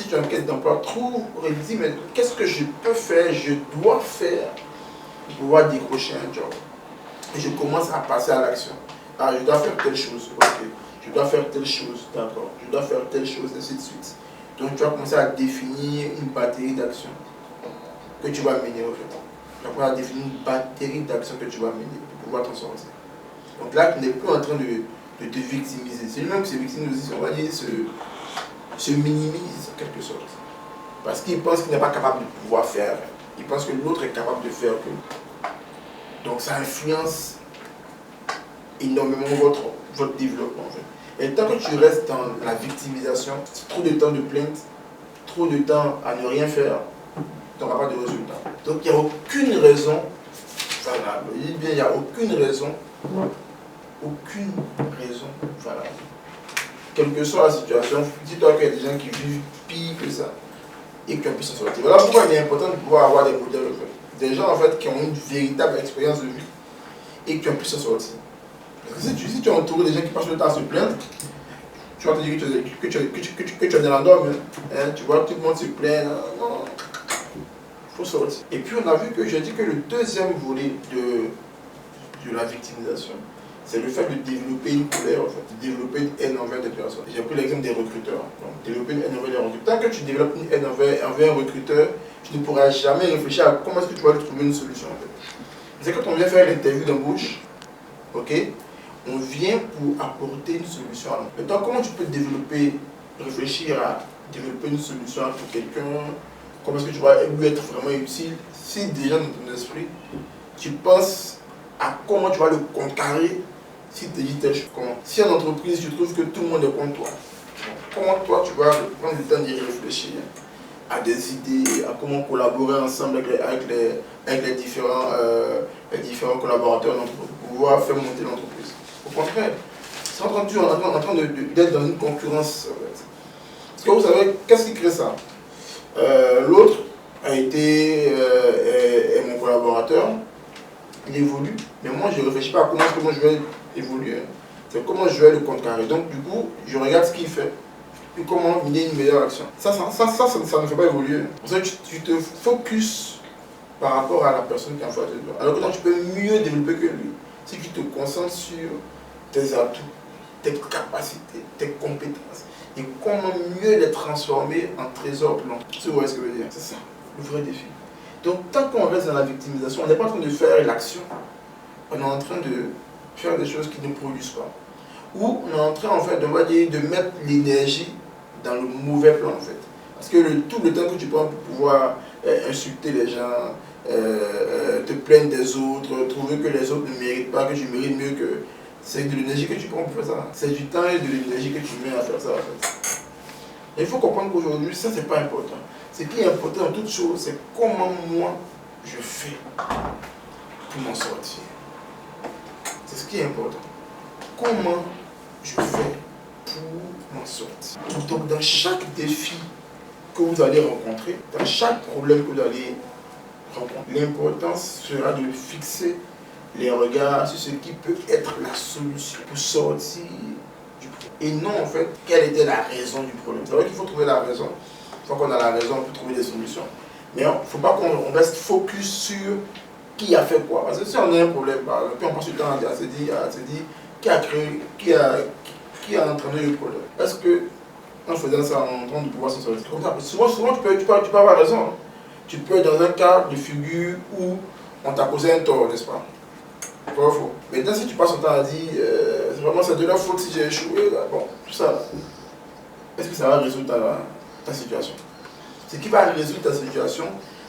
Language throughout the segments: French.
si tu es en quête d'emploi, dis, mais qu'est-ce que je peux faire, je dois faire pour pouvoir décrocher un job. Et je commence à passer à l'action. Ah, je dois faire telle chose, ok. Je dois faire telle chose, d'accord. Je dois faire telle chose, ainsi de suite. Donc tu vas commencer à définir une batterie d'actions que tu vas mener au fait. Tu vas commencer à définir une batterie d'actions que tu vas mener pour pouvoir t'en sortir. Donc là, tu n'es plus en train de te victimiser. C'est lui-même qui se victimise aussi, on va dire, se minimise en quelque sorte. Parce qu'il pense qu'il n'est pas capable de pouvoir faire. Il pense que l'autre est capable de faire que. Donc ça influence énormément votre développement. En fait. Et tant que tu restes dans la victimisation, trop de temps de plainte, trop de temps à ne rien faire, tu n'auras pas de résultat. Donc il n'y a aucune raison valable. Je dis bien, il n'y a aucune raison valable. Quelle que soit la situation, dis-toi qu'il y a des gens qui vivent pire que ça et qui ont pu s'en sortir. Voilà pourquoi il est important de pouvoir avoir des modèles. En fait. Des gens en fait, qui ont une véritable expérience de vie et qui ont pu s'en sortir. Parce que si tu es entouré des gens qui passent le temps à se plaindre, tu vas te dire que tu es dans l'endorme. Hein? Tu vois, tout le monde se plaint. Non, il faut sortir. Et puis on a vu que j'ai dit que le deuxième volet de la victimisation, c'est le fait de développer une colère, en fait, de développer une haine envers des personnes. J'ai pris l'exemple des recruteurs. Donc, développer une haine envers les recruteurs. Tant que tu développes une haine envers un recruteur, tu ne pourras jamais réfléchir à comment est-ce que tu vas lui trouver une solution. En fait. C'est quand on vient faire l'interview d'embauche, ok, on vient pour apporter une solution à l'autre. Maintenant, comment tu peux réfléchir à développer une solution pour quelqu'un, comment est-ce que tu vas lui être vraiment utile, si déjà dans ton esprit, tu penses à comment tu vas le contrecarrer si tu te dis telle chose. Si en entreprise, tu trouves que tout le monde est contre toi, comment toi tu vas prendre le temps d'y réfléchir à des idées, à comment collaborer ensemble avec les différents collaborateurs pour pouvoir faire monter l'entreprise. Au contraire, c'est en train d'être dans une concurrence. En fait. Parce que vous savez, qu'est-ce qui crée ça? L'autre est mon collaborateur, il évolue, mais moi je ne réfléchis pas à comment je vais évoluer. C'est comment je vais le contrecarrer. Donc du coup, je regarde ce qu'il fait, puis comment mener une meilleure action. Ça ne fait pas évoluer. Pour ça, tu te focuses par rapport à la personne qui est en face de toi. Alors que toi, tu peux mieux développer que lui. Si tu te concentres sur tes atouts, tes capacités, tes compétences, et comment mieux les transformer en trésor blanc. Tu vois ce que je veux dire? C'est ça, le vrai défi. Donc, tant qu'on reste dans la victimisation, on n'est pas en train de faire l'action. On est en train de faire des choses qui ne produisent pas. Ou on est en train, en fait, on va dire, de mettre l'énergie dans le mauvais plan, en fait. Parce que tout le temps que tu prends pour pouvoir insulter les gens, te plaindre des autres, trouver que les autres ne méritent pas, que tu mérites mieux que... C'est de l'énergie que tu prends pour faire ça. C'est du temps et de l'énergie que tu mets à faire ça, en fait. Et il faut comprendre qu'aujourd'hui, ça, c'est pas important. Ce qui est important dans toute chose, c'est comment moi, je fais pour m'en sortir. C'est ce qui est important. Comment je fais pour m'en sortir. Donc, dans chaque défi que vous allez rencontrer, dans chaque problème que vous allez rencontrer, l'importance sera de fixer les regards sur ce qui peut être la solution pour sortir du problème. Et non, en fait, quelle était la raison du problème. C'est vrai qu'il faut trouver la raison. Une fois qu'on a la raison, on peut trouver des solutions. Mais il ne faut pas qu'on reste focus sur qui a fait quoi. Parce que si on a un problème, puis on passe du temps à se dire qui a créé, qui a entraîné le problème. Est-ce que en faisant ça, on est en train de pouvoir s'en sortir? Souvent tu peux avoir raison. Tu peux être dans un cas de figure où on t'a causé un tort, n'est-ce pas? Pas faux. Maintenant, si tu passes ton temps à dire c'est de leur faute si j'ai échoué, là, bon, tout ça, là, est-ce que ça va résoudre ta situation? Ce qui va résoudre ta situation,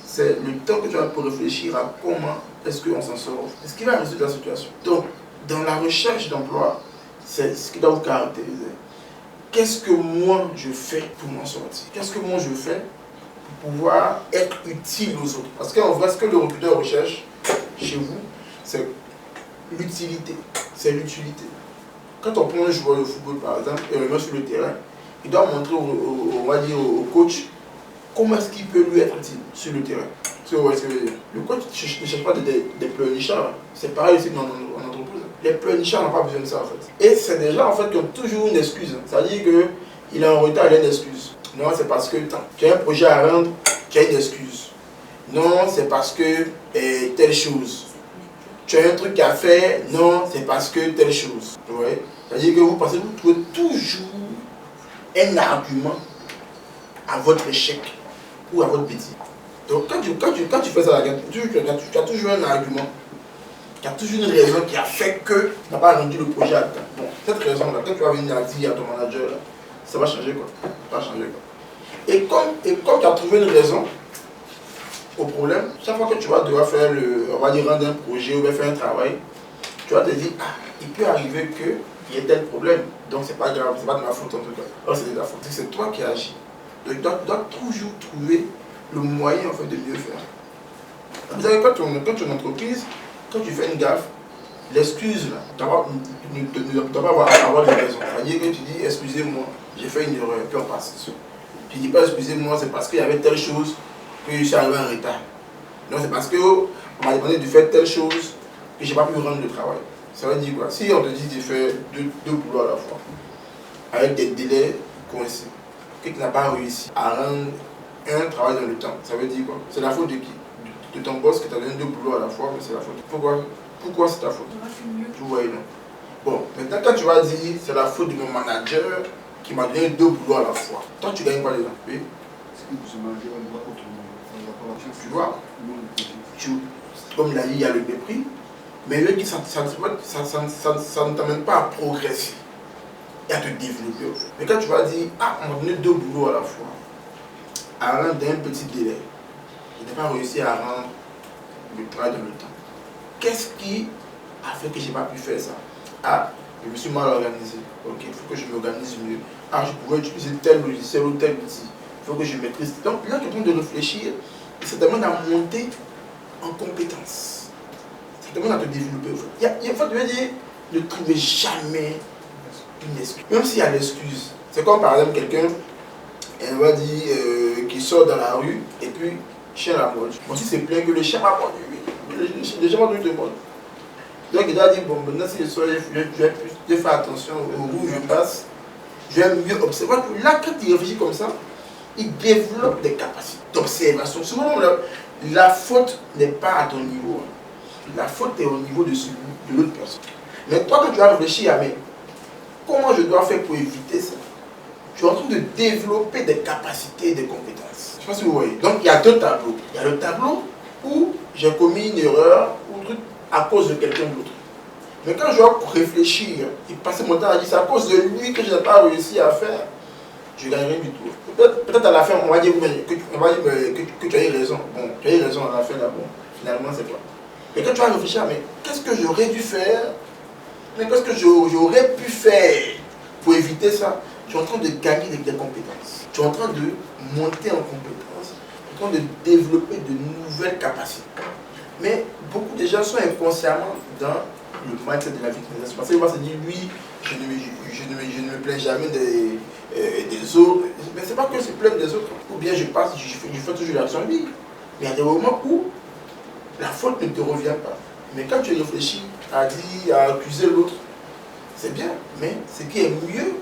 c'est le temps que tu as pour réfléchir à comment est-ce qu'on s'en sort. C'est ce qui va résoudre la situation. Donc, dans la recherche d'emploi, c'est ce qui doit vous caractériser. Qu'est-ce que moi je fais pour m'en sortir? Qu'est-ce que moi je fais pour pouvoir être utile aux autres? Parce qu'en vrai, ce que le recruteur recherche chez vous, c'est l'utilité. C'est l'utilité. Quand on prend un joueur de football, par exemple, et on le met sur le terrain, il doit montrer au coach comment est-ce qu'il peut lui être utile sur le terrain. Le coach ne cherche pas des pleurnichards. C'est pareil aussi en entreprise. Les pleurnichards n'ont pas besoin de ça, en fait. Et c'est des gens, en fait, qui ont toujours une excuse. C'est-à-dire qu'il est en retard, il a une excuse. Non, c'est parce que tu as un projet à rendre, tu as une excuse. Non, c'est parce que telle chose. Tu as un truc à faire, non, c'est parce que telle chose. Ouais. C'est-à-dire que vous pensez que vous trouvez toujours un argument à votre échec ou à votre bêtise. Donc quand tu fais ça, tu as toujours un argument. Il y a toujours une raison qui a fait que tu n'as pas rendu le projet à temps. Bon, cette raison-là, quand tu vas venir dire à ton manager, là, ça va changer quoi. Ça va changer quoi. Et comme tu as trouvé une raison au problème, chaque fois que tu vas devoir faire on va dire rendre un projet ou faire un travail, tu vas te dire, ah, il peut arriver qu'il y ait tel problème. Donc c'est pas grave, c'est pas de ma faute en tout cas. Alors c'est de ta faute, c'est toi qui agis. Donc tu dois toujours trouver le moyen en fait de mieux faire. Vous savez, quand tu es une entreprise, quand tu fais une gaffe, l'excuse là, tu ne dois pas avoir de raison. C'est-à-dire que tu dis, excusez-moi, j'ai fait une erreur, puis on passe. Tu ne dis pas, excusez-moi, c'est parce qu'il y avait telle chose que je suis arrivé en retard. Non, c'est parce qu'on m'a demandé de faire telle chose que je n'ai pas pu rendre le travail. Ça veut dire quoi? Si on te dit de faire deux boulots à la fois, avec des délais coincés, que tu n'as pas réussi à rendre un travail dans le temps, ça veut dire quoi? C'est la faute de qui? De ton boss qui t'a donné deux boulots à la fois, mais c'est la faute. Pourquoi c'est ta faute? Tu vois, non? Bon, maintenant quand tu vas dire c'est la faute de mon manager qui m'a donné deux boulots à la fois, toi tu gagnes quoi dedans? Oui? Tu vois? Comme il a dit, il y a le mépris, mais lui dit ça ne t'amène pas à progresser et à te développer. Mais quand tu vas dire, ah, on m'a donné deux boulots à la fois, à rendre d'un petit délai, je n'ai pas réussi à rendre le travail dans le temps. Qu'est-ce qui a fait que je n'ai pas pu faire ça? Ah, je me suis mal organisé. Ok, il faut que je m'organise mieux. Ah, je pouvais utiliser tel logiciel ou tel outil. Il faut que je maîtrise. Donc là, tu es en train de réfléchir et ça te demande à monter en compétence. Ça te demande à te développer. Il faut te dire, ne trouvez jamais une excuse. Même s'il y a l'excuse. C'est comme par exemple quelqu'un, elle va dire, qui sort dans la rue et puis chien la mange. Bon, si c'est plein que le chien m'a mordu, le chien m'a donné de mordre. Donc il doit dire, bon, maintenant si je sors, je vais faire attention au où je passe, je vais mieux observer. Là, quand il réfléchit comme ça, il développe des capacités d'observation. Souvent, la faute n'est pas à ton niveau. La faute est au niveau de l'autre personne. Mais toi, quand tu as réfléchi à mais comment je dois faire pour éviter ça, tu es en train de développer des capacités et des compétences. Je ne sais pas si vous voyez. Donc il y a deux tableaux. Il y a le tableau où j'ai commis une erreur ou truc à cause de quelqu'un d'autre. Mais quand je dois réfléchir et passer mon temps à dire c'est à cause de lui que je n'ai pas réussi à faire, je ne gagne rien du tout. Peut-être à la fin, on va dire que tu as eu raison. Bon, tu as eu raison à la fin, là, bon, finalement, c'est toi. Mais quand tu vas réfléchir, mais qu'est-ce que j'aurais dû faire? Mais qu'est-ce que j'aurais pu faire pour éviter ça? Tu es en train de gagner des compétences. Tu es en train de monter en compétences. Tu es en train de développer de nouvelles capacités. Mais beaucoup de gens sont inconsciemment dans le mindset de la victimisation. Parce qu'ils vont se dire, oui, je ne me plains jamais des autres. Mais ce n'est pas que je me plains des autres. Ou bien je passe, je fais toujours l'action. Oui. Mais il y a des moments où la faute ne te revient pas. Mais quand tu réfléchis à dire, à accuser l'autre, c'est bien. Mais ce qui est mieux,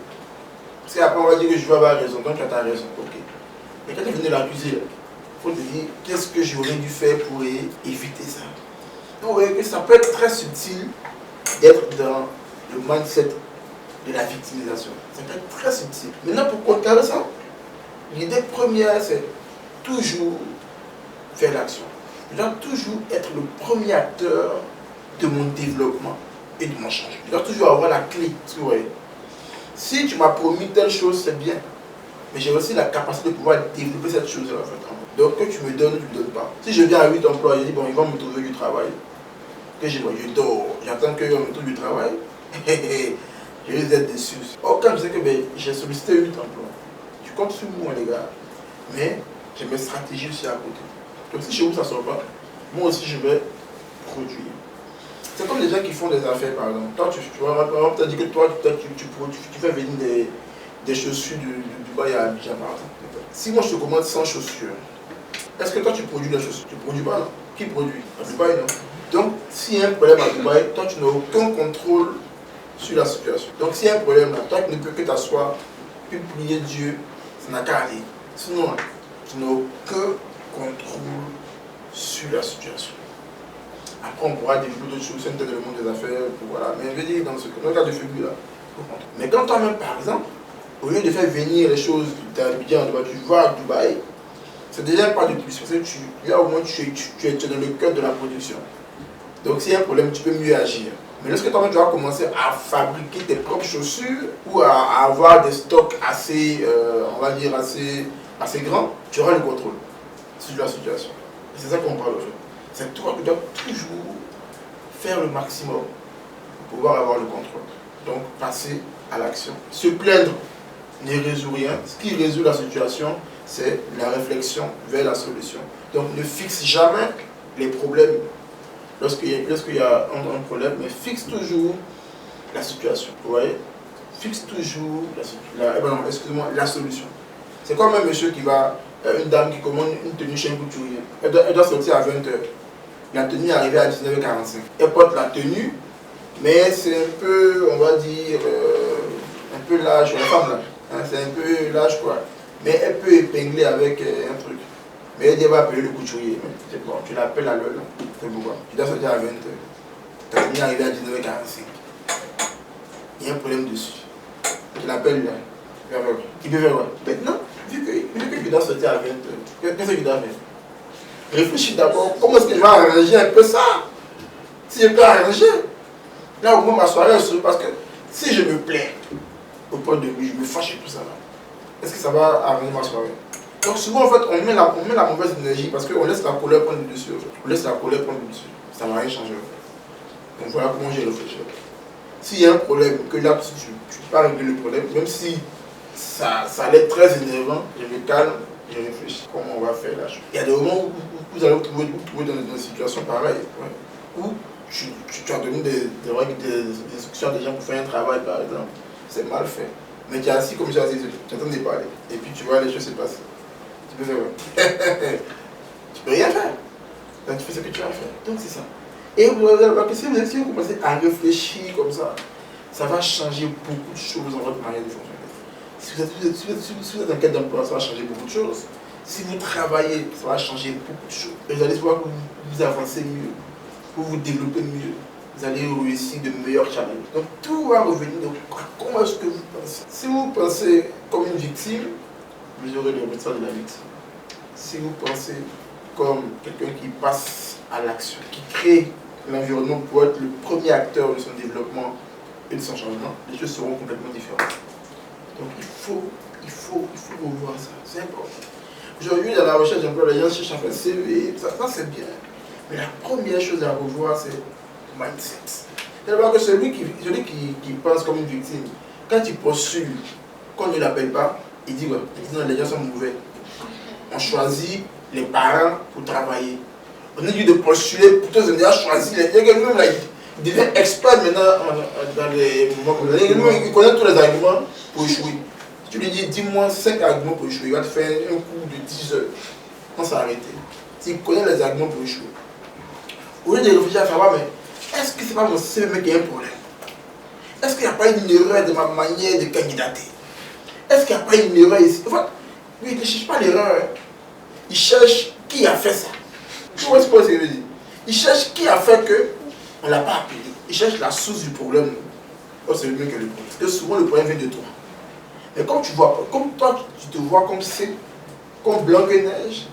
parce qu'après on va dire que je vais avoir raison. Donc tu as ta raison. Ok. Mais quand tu viens de l'accuser, il faut te dire, qu'est-ce que j'aurais dû faire pour éviter ça? Vous voyez que ça peut être très subtil d'être dans le mindset de la victimisation. Ça peut être très subtil. Maintenant, pour contrer ça, l'idée première, c'est toujours faire l'action. Je dois toujours être le premier acteur de mon développement et de mon changement. Je dois toujours avoir la clé. Si tu m'as promis telle chose, c'est bien. Mais j'ai aussi la capacité de pouvoir développer cette chose-là. Donc, que tu me donnes, tu ne me donnes pas. Si je viens à 8 emplois, je dis, bon, ils vont me trouver du travail. Que je dors, j'attends qu'ils me trouvent du travail. Je vais être déçu. Or, quand je sais que j'ai sollicité 8 emplois, tu comptes sur moi, les gars. Mais j'ai mes stratégies aussi à côté. Donc, si chez vous ça ne sort pas, moi aussi je vais produire. C'est comme les gens qui font des affaires, par exemple. Toi, tu vois, tu as dit que toi, tu fais venir des chaussures du Dubaï à Abidjan, par exemple. Si moi je te commande 100 chaussures, est-ce que toi tu produis les chaussures? Tu ne produis pas, non? Qui produit? À Dubaï, non? Donc, s'il y a un problème à Dubaï, toi tu n'as aucun contrôle sur la situation. Donc, s'il y a un problème là, toi tu ne peux que t'asseoir, puis prier Dieu ça n'a qu'à aller. Sinon, tu n'as aucun contrôle sur la situation. Après, on pourra développer d'autres choses, dans le monde des affaires, voilà. Mais je veux dire, dans le cas de figure là, mais quand toi-même, par exemple, au lieu de faire venir les choses, tu es à Dubaï, tu vas à Dubaï, c'est déjà pas de plus. Parce que là, au moins, tu es dans le cœur de la production. Donc, s'il y a un problème, tu peux mieux agir. Mais lorsque toi-même, tu vas commencer à fabriquer tes propres chaussures ou à avoir des stocks assez, on va dire, assez grands, tu auras le contrôle sur la situation. Et c'est ça qu'on parle, en fait. C'est toi qui dois toujours faire le maximum pour pouvoir avoir le contrôle. Donc, passer à l'action. Se plaindre ne résout rien. Ce qui résout la situation, c'est la réflexion vers la solution. Donc, ne fixe jamais les problèmes lorsqu'il y a un problème, mais fixe toujours la situation. Vous voyez? Fixe toujours la solution. C'est comme un monsieur qui va, une dame qui commande une tenue chez un couturier. Elle doit sortir à 20h. La tenue est arrivée à 19h45. Elle porte la tenue, mais c'est un peu, on va dire, un peu large, la femme là. Hein, c'est un peu large quoi. Mais elle peut épingler avec un truc. Mais elle dit, elle va appeler le couturier. C'est bon, tu l'appelles à l'heure. C'est pourquoi. Tu dois sortir à 20h. Ta tenue est arrivée à 19h45. Il y a un problème dessus. Tu l'appelles là. Il peut faire quoi? Maintenant, vu que tu dois sortir à 20h, qu'est-ce que tu dois faire? Réfléchis d'abord, comment est-ce que je vais arranger un peu ça? Si je peux arranger, là au moins ma soirée est parce que si je me plains au point de vue, je me fâche et tout ça là, est-ce que ça va arranger ma soirée? Donc souvent en fait on met la mauvaise énergie parce qu'on laisse la colère prendre le dessus. On laisse la colère prendre le dessus. Ça ne va rien changer. Donc voilà comment j'ai réfléchi. S'il y a un problème, que là tu ne peux pas régler le problème, même si ça allait être très énervant, je me calme. Je réfléchis comment on va faire là. Il y a des moments où vous allez vous trouver dans une situation pareille, ouais, où tu as donné des instructions à des gens pour faire un travail par exemple. C'est mal fait. Mais tu es assis comme ça, tu entends parler. Et puis tu vois les choses se passer. Tu peux faire quoi? Tu peux rien faire. Donc tu fais ce que tu vas faire. Donc c'est ça. Et si vous commencez à réfléchir comme ça va changer beaucoup de choses dans votre manière de fonctionner. Si vous êtes en quête d'emploi, ça va changer beaucoup de choses. Si vous travaillez, ça va changer beaucoup de choses. Et vous allez voir que vous avancez mieux, vous vous développez mieux, vous allez réussir de meilleurs challenges. Donc tout va revenir. Donc, comment est-ce que vous pensez? Si vous pensez comme une victime, vous aurez le résultat de la victime. Si vous pensez comme quelqu'un qui passe à l'action, qui crée l'environnement pour être le premier acteur de son développement et de son changement, les choses seront complètement différentes. Donc il faut revoir ça, c'est important. Aujourd'hui, dans la recherche d'emploi, les gens cherchent à faire CV, ça c'est bien. Mais la première chose à revoir, c'est le mindset. C'est-à-dire que celui qui pense comme une victime, quand il postule, qu'on ne l'appelle pas, il dit, ouais, non, les gens sont mauvais. On choisit les parents pour travailler. On a dû de postuler, plutôt on a choisi les gens. Il devient expert maintenant dans les moments comme ça. Il connaît tous les arguments pour échouer. Si tu lui dis, dis-moi 5 arguments pour échouer, il va te faire un cours de 10 heures. On s'est arrêté. S'il connaît les arguments pour échouer. Au lieu de réfléchir à savoir, mais est-ce que c'est pas mon CV qui a un problème? Est-ce qu'il n'y a pas une erreur de ma manière de candidater? Est-ce qu'il n'y a pas une erreur ici? En fait, lui, il ne cherche pas l'erreur. Il cherche qui a fait ça. Tu vois ce que je veux dire? Il cherche qui a fait que on ne l'a pas appelé. Il cherche la source du problème. Oh, c'est le mieux que le problème. Parce que souvent le problème vient de toi. Mais comme tu vois, comme toi tu te vois comme c'est, comme blanc et neige,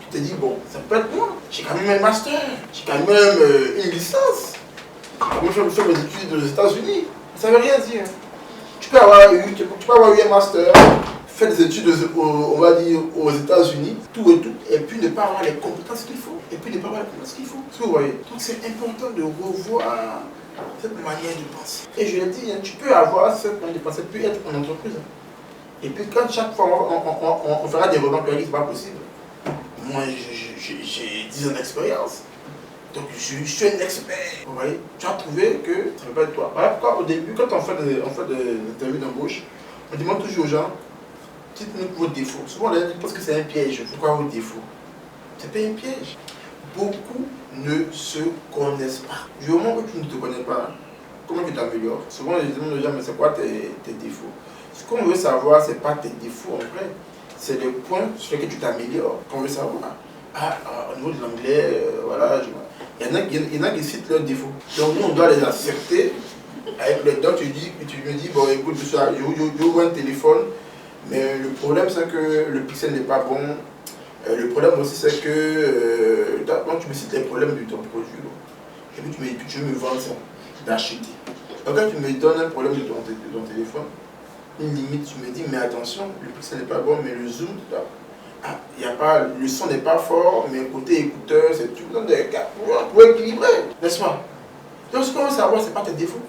tu te dis bon, ça peut être moi. J'ai quand même un master, j'ai quand même une licence. J'ai quand même fait mes études aux États-Unis. Ça ne veut rien dire. Tu peux avoir eu un master, faire des études, on va dire, aux États-Unis, tout, et puis ne pas avoir les compétences qu'il faut. Et puis ne pas avoir les compétences qu'il faut. Vous voyez? Donc c'est important de revoir cette manière de penser. Et je le dis, hein, tu peux avoir cette manière de penser, tu peux être en entreprise. Hein. Et puis quand chaque fois on fera des remarques, c'est pas possible. Moi j'ai 10 ans d'expérience. Donc je suis un expert. Vous voyez? Tu as trouvé que ça ne peut pas être toi. Voilà pourquoi au début, quand on fait des interviews d'embauche, on demande toujours aux gens, dites-nous vos défauts. Souvent les gens disent que c'est un piège. Pourquoi vos défauts? C'est pas un piège. Beaucoup ne se connaissent pas. Du moment que tu ne te connais pas, comment tu t'améliores? Souvent, je demande aux gens, mais c'est quoi tes défauts? Ce qu'on veut savoir, ce n'est pas tes défauts en vrai, c'est les points sur lesquels tu t'améliores qu'on veut savoir. Au niveau de l'anglais, voilà, il y en a qui citent leurs défauts. Donc nous, on doit les accepter. Avec le temps, tu me dis, bon écoute, je ouvre un téléphone, mais le problème c'est que le pixel n'est pas bon. Le problème aussi c'est que, donc tu me cites les problèmes de ton produit. Et puis tu veux me vendre ça, d'acheter. Donc quand tu me donnes un problème de ton téléphone, une limite, tu me dis, mais attention, le pixel n'est pas bon, mais le zoom, y a pas, le son n'est pas fort, mais côté écouteur, tu me donnes des cas pour équilibrer, n'est-ce pas? Donc ce qu'on veut savoir, ce n'est pas tes défauts.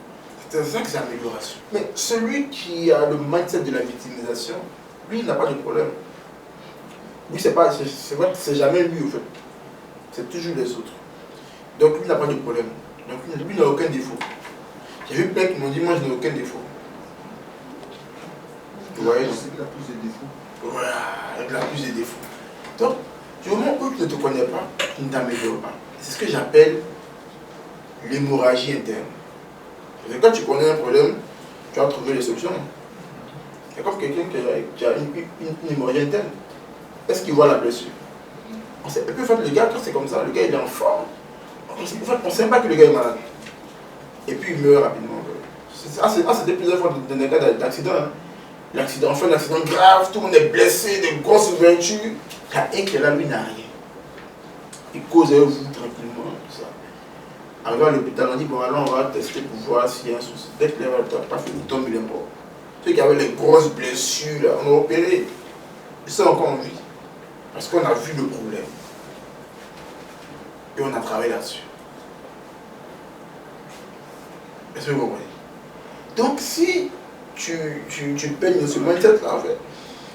C'est ça que c'est l'amélioration. Mais celui qui a le mindset de la victimisation, lui, il n'a pas de problème. Lui, c'est vrai que c'est jamais lui, en fait. C'est toujours les autres. Donc lui, il n'a pas de problème. Donc lui, il n'a aucun défaut. J'ai vu plein qui m'ont dit, moi, je n'ai aucun défaut. Vous voyez? C'est qu'il a plus de défauts. Voilà, avec la plus de défauts. Donc, du moment où tu ne te connais pas, tu ne t'améliores pas. C'est ce que j'appelle l'hémorragie interne. Et quand tu connais un problème, tu vas trouver les solutions. C'est comme quelqu'un qui a une hémorragie interne. Est-ce qu'il voit la blessure? Et puis en fait, le gars, quand c'est comme ça, le gars il est en forme. En fait, on ne sait pas que le gars est malade. Et puis il meurt rapidement. C'était plusieurs fois dans des cas d'accident. Hein. L'accident, enfin, un accident grave, tout le monde est blessé, des grosses ouvertures. Il y a un qui est là, lui n'a rien. Il cause avec vous tranquillement, tout ça. Arrivé à l'hôpital, on dit, bon, alors on va tester pour voir s'il y a un souci. Dès que l'évaluateur n'a pas fait, il tombe, il est mort. Ceux qui avaient les grosses blessures, là, on a opéré. Ils sont encore en vie. Parce qu'on a vu le problème. Et on a travaillé là-dessus. Est-ce que vous comprenez? Donc, si tu peignes ce mindset-là, en fait,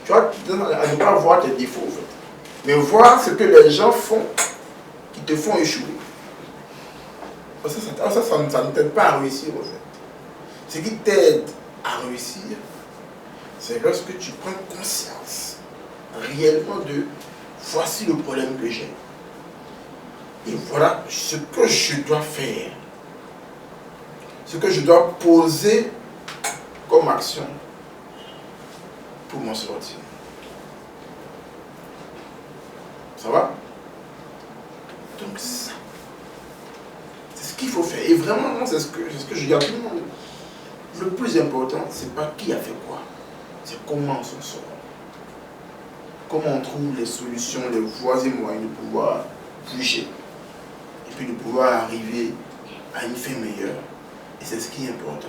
tu vois, à ne pas voir tes défauts, en fait. Mais voir ce que les gens font qui te font échouer. Ça ne t'aide pas à réussir, en fait. Ce qui t'aide à réussir, c'est lorsque tu prends conscience réellement de voici le problème que j'ai. Et voilà ce que je dois faire. Ce que je dois poser comme action pour m'en sortir. Ça va? Donc ça, c'est ce qu'il faut faire. Et vraiment, c'est ce que je dis à tout le monde. Le plus important, c'est pas qui a fait quoi. C'est comment on s'en sort. Comment on trouve les solutions, les voies et moyens de pouvoir bouger. Et puis de pouvoir arriver à une fin meilleure. Et c'est ce qui est important.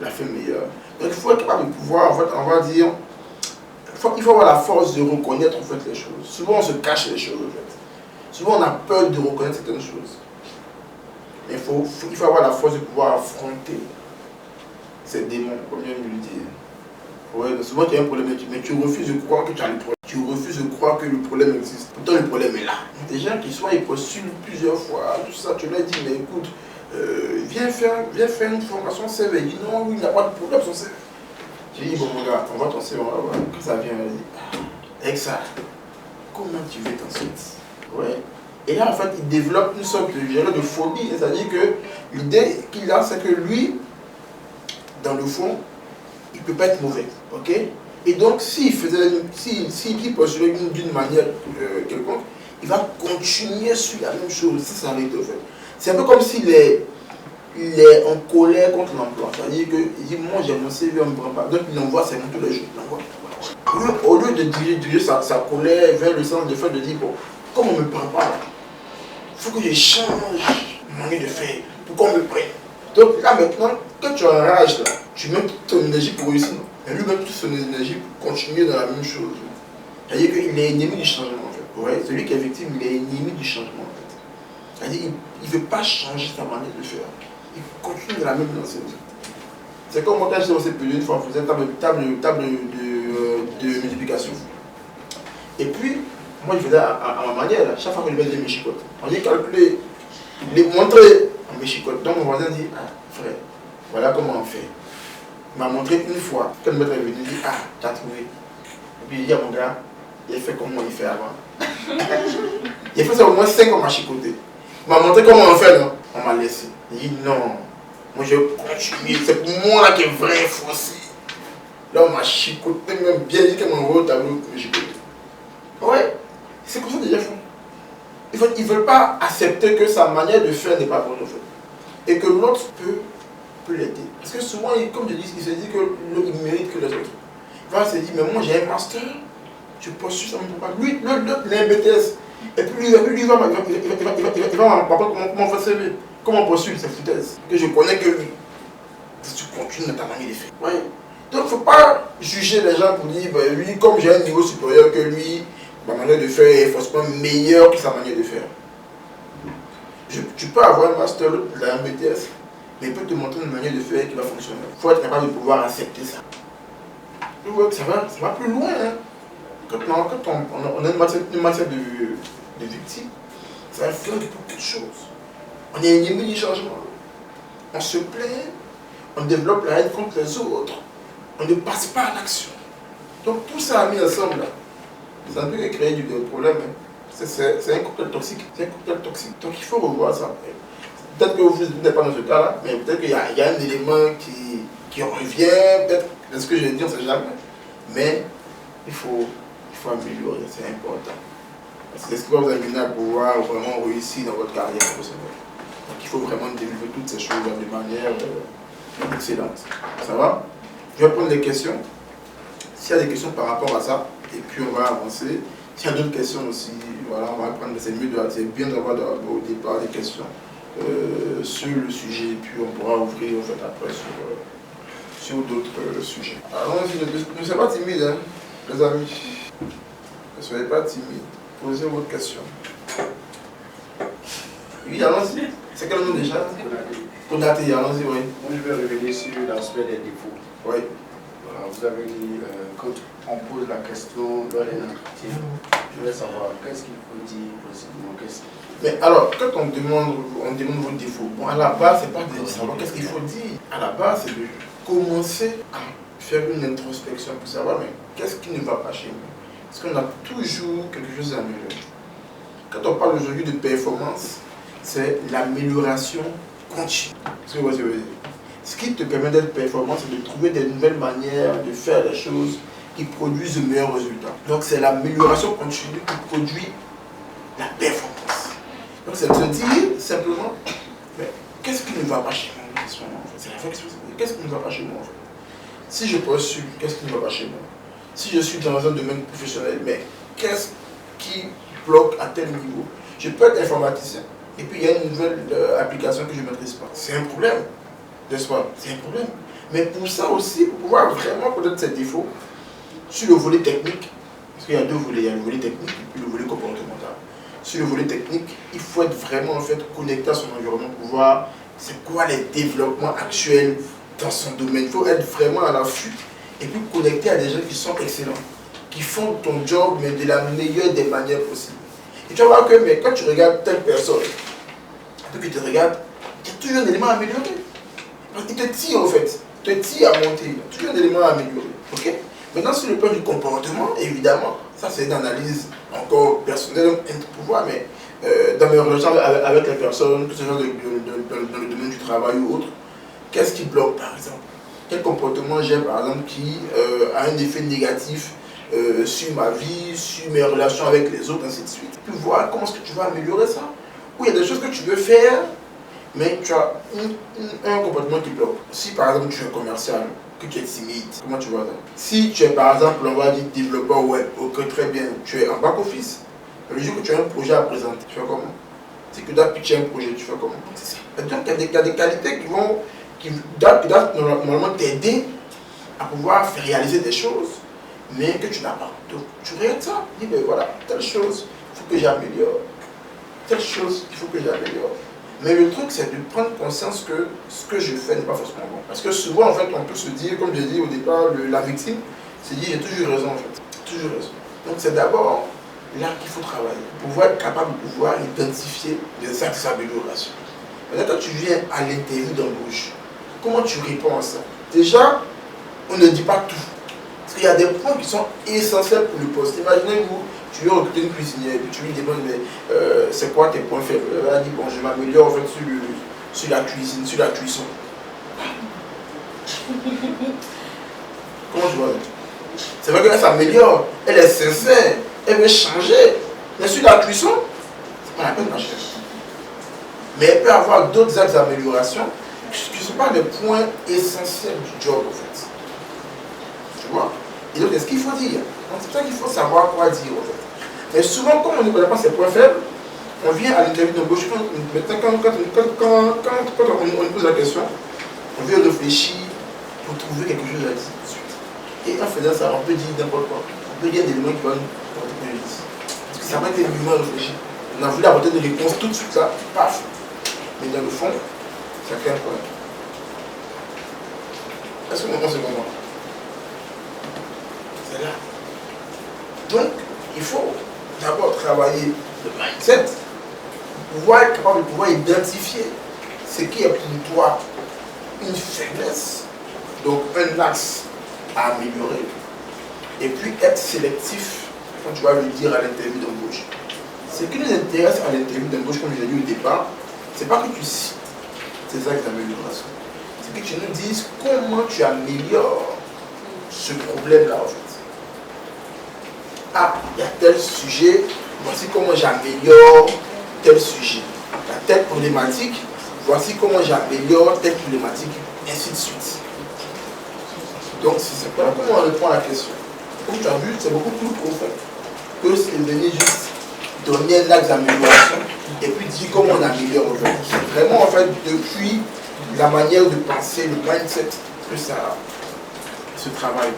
La fin meilleure. Donc il faut être capable de pouvoir, en fait, on va dire, il faut avoir la force de reconnaître en fait les choses. Souvent on se cache les choses en fait. Souvent on a peur de reconnaître certaines choses. Mais il faut avoir la force de pouvoir affronter ces démons, comme je viens de le dire. Ouais, souvent tu as un problème, mais tu refuses de croire que tu as le problème. Tu refuses de croire que le problème existe. Pourtant le problème est là. Des gens qui ils postulent plusieurs fois, tout ça, tu leur dis, mais écoute, viens faire une formation CV. Il dit non, oui, il n'y a pas de problème sur CV. J'ai dit, bon mon gars, on va ton CV, on va voir. Quand ça vient, elle dit, avec ça, comment tu veux t'en sortir? Ouais. Et là, en fait, il développe une sorte de phobie. C'est-à-dire que l'idée qu'il a, c'est que lui, dans le fond, il ne peut pas être mauvais. Ok? Et donc, s'il postulait d'une manière quelconque, il va continuer sur la même chose. Ça s'arrête en fait. C'est un peu comme s'il est en colère contre l'emploi. C'est-à-dire qu'il dit, moi j'ai mon CV, on ne me prend pas. Donc il envoie ses mots tous les jours. Au lieu de diriger sa colère vers le sens de fait de dire, bon, comme on ne me prend pas, il faut que je change mon manière de faire pour qu'on me prenne. Donc là maintenant, quand tu enrages là, tu mets toute ton énergie pour réussir. Et lui met toute son énergie pour continuer dans la même chose. C'est-à-dire qu'il est ennemi du changement en fait. Ouais, celui qui est victime, il est ennemi du changement en fait. C'est-à-dire qu'il ne veut pas changer sa manière de faire. Il continue dans la même lancée. C'est comme moi quand j'étais au CPE, une fois on faisait une table de multiplication. Et puis, moi je faisais à ma manière, chaque fois que je mettais mes chicottes. On dit calculer, les montrer mes chicottes. Donc mon voisin dit, ah frère, voilà comment on fait. Il m'a montré une fois, quand le maître est venu, il dit, ah, t'as trouvé. Et puis il dit à mon gars, il a fait comme moi il fait avant. Il a fait ça au moins 5 ans à chicoter. Il m'a montré comment on fait, non? On m'a laissé. Il dit non, moi je continue, c'est pour moi là qui est vrai fossé. Là, on m'a chicoté, même bien dit qu'elle m'envoie au tableau, mais j'ai chicoté. Ouais, c'est comme ça que les gens font. Ils ne veulent pas accepter que sa manière de faire n'est pas bonne, en fait. Et que l'autre peut l'aider. Parce que souvent, comme je dis, il se dit qu'il mérite que les autres. Il va se dire, mais moi j'ai un master, je postule ça, pourquoi. Lui, il a un BTS. Et puis lui, il va m'apprendre comment faire CV. Comment on postule, c'est foutaise. Que je connais que lui. Tu continues dans ta manière de faire. Oui. Donc il ne faut pas juger les gens pour dire, ben, lui, comme j'ai un niveau supérieur que lui, ma manière de faire est forcément meilleure que sa manière de faire. Tu peux avoir un master, un BTS, mais il peut te montrer une manière de faire qui va fonctionner. Il faut être capable de pouvoir accepter ça. Ça va plus loin. Hein. Quand on a une matière de victime, ça influence beaucoup de choses. On est ennemi du changement. On se plaint, on développe la haine contre les autres, on ne passe pas à l'action. Donc tout ça mis ensemble, ça ne peut que créer du problème. Hein. C'est un cocktail toxique. C'est un cocktail toxique. Donc il faut revoir ça. Peut-être que vous n'êtes pas dans ce cas-là, mais peut-être qu'il y a un élément qui revient, peut-être de ce que je dis, on ne sait jamais. Mais il faut améliorer, c'est important. Parce que c'est ce qui va vous amener à pouvoir vraiment réussir dans votre carrière professionnelle. Donc il faut vraiment développer toutes ces choses de manière excellente. Ça va? Je vais prendre les questions. S'il y a des questions par rapport à ça, et puis on va avancer. S'il y a d'autres questions aussi, voilà, on va prendre. C'est bien d'avoir au départ des questions sur le sujet, et puis on pourra ouvrir en fait, après sur d'autres sujets. Allons-y, ne soyez pas timide, hein, les amis. Ne soyez pas timide. Posez votre question. Oui, allons-y. C'est quel nom déjà? Konaté, allons-y, oui. Moi, je vais revenir sur l'aspect des défauts. Oui. Vous avez dit, quand on pose la question lors d'un entretien, je voulais savoir qu'est-ce qu'il faut dire précisément. Mais alors, quand on demande vos défauts, bon, à la base, c'est pas de savoir qu'est-ce qu'il faut dire. À la base, c'est de commencer à faire une introspection pour savoir, mais qu'est-ce qui ne va pas chez nous? Parce qu'on a toujours quelque chose à améliorer. Quand on parle aujourd'hui de performance, c'est l'amélioration continue. Ce que je veux dire. Ce qui te permet d'être performant, c'est de trouver des nouvelles manières de faire les choses qui produisent de meilleurs résultats. Donc c'est l'amélioration continue qui produit la performance. Donc c'est de se dire simplement, mais qu'est-ce qui ne va pas chez moi en ce moment? C'est la réflexion. Qu'est-ce qui ne va pas chez moi en fait? Si je postule, qu'est-ce qui ne va pas chez moi? Si je suis dans un domaine professionnel, mais qu'est-ce qui bloque à tel niveau? Je peux être informaticien, et puis il y a une nouvelle application que je ne maîtrise pas. C'est un problème, n'est-ce pas? C'est un problème. Mais pour ça aussi, pour pouvoir vraiment connaître ses défauts, sur le volet technique, parce qu'il y a deux volets, il y a le volet technique et puis le volet comportemental. Sur le volet technique, il faut être vraiment en fait connecté à son environnement pour voir c'est quoi les développements actuels dans son domaine. Il faut être vraiment à l'affût et puis connecté à des gens qui sont excellents, qui font ton job mais de la meilleure des manières possibles. Et tu vas voir que mais quand tu regardes telle personne, tout qui te regarde, il y a toujours un élément à améliorer. Parce qu'il te tire en fait, il te tire à monter, il y a toujours un élément à améliorer. Ok? Maintenant sur le plan du comportement, évidemment, ça c'est une analyse encore personnelle, un pouvoir, mais dans mes relations avec les personnes, que ce soit dans le domaine du travail ou autre, qu'est-ce qui bloque par exemple? Quel comportement j'ai par exemple qui a un effet négatif sur ma vie, sur mes relations avec les autres, ainsi de suite. Puis voir comment est-ce que tu vas améliorer ça. Ou il y a des choses que tu veux faire, mais tu as un comportement qui bloque. Si par exemple tu es commercial, que tu es timide, comment tu vois ça? Si tu es par exemple, on va dire développeur web, ok très bien, tu es en back-office, le jour que tu as un projet à présenter, tu fais comment? Si tu dois pitcher un projet, tu fais comment? Donc il y a des qualités qui doivent normalement t'aider à pouvoir faire réaliser des choses, mais que tu n'as pas. Donc tu regardes ça, tu dis ben voilà, telle chose, il faut que j'améliore. Telle chose, il faut que j'améliore. Mais le truc, c'est de prendre conscience que ce que je fais n'est pas forcément bon. Parce que souvent, en fait, on peut se dire, comme je l'ai dit au départ, la victime se dit j'ai toujours raison, en fait. Toujours raison. Donc c'est d'abord là qu'il faut travailler. Pour pouvoir être capable de pouvoir identifier les axes d'amélioration. Maintenant, quand tu viens à l'interview d'embauche, comment tu réponds à ça? Déjà, on ne dit pas tout. Parce qu'il y a des points qui sont essentiels pour le poste. Imaginez-vous, tu veux recruter une cuisinière et puis tu lui demandes c'est quoi tes points faibles. Elle va dire bon, je m'améliore en fait sur la cuisine, sur la cuisson. Comment tu vois? C'est vrai qu'elle s'améliore, elle est sincère, elle veut changer. Mais sur la cuisson, c'est pas la peine d'acheter. Mais elle peut avoir d'autres axes d'amélioration qui ne sont pas des points essentiels du job en fait. Tu vois? Et donc, c'est ce qu'il faut dire. Donc, c'est ça qu'il faut savoir quoi dire en fait. Mais souvent, comme on ne connaît pas ses points faibles, on vient à l'interview d'embauche. Maintenant, quand on pose la question, on vient réfléchir pour trouver quelque chose à dire tout de suite. Et en faisant ça, on peut dire n'importe quoi. On peut dire des éléments qui vont nous dire. Parce que ça n'a pas été l'humain réfléchi. On a voulu apporter des réponses tout de suite là, paf. Mais dans le fond, ça crée un problème. Est-ce que on se comprend? C'est là. Donc, il faut d'abord travailler le mindset, pouvoir être capable de pouvoir identifier ce qui est pour toi une faiblesse, donc un axe à améliorer, et puis être sélectif quand tu vas le dire à l'interview d'embauche. Ce qui nous intéresse à l'interview d'embauche, comme je l'ai dit au départ, c'est pas que tu cites tes axes d'amélioration, c'est que tu nous dises comment tu améliores ce problème-là en fait. Ah, il y a tel sujet, voici comment j'améliore tel sujet. Il y a telle problématique, voici comment j'améliore telle problématique, et ainsi de suite. Donc, c'est pas comment on répond à la question. Comme tu as vu, c'est beaucoup plus profond que c'est venir juste donner un axe d'amélioration et puis dire comment on améliore. C'est vraiment en fait depuis la manière de penser, le mindset, que ça se travaille.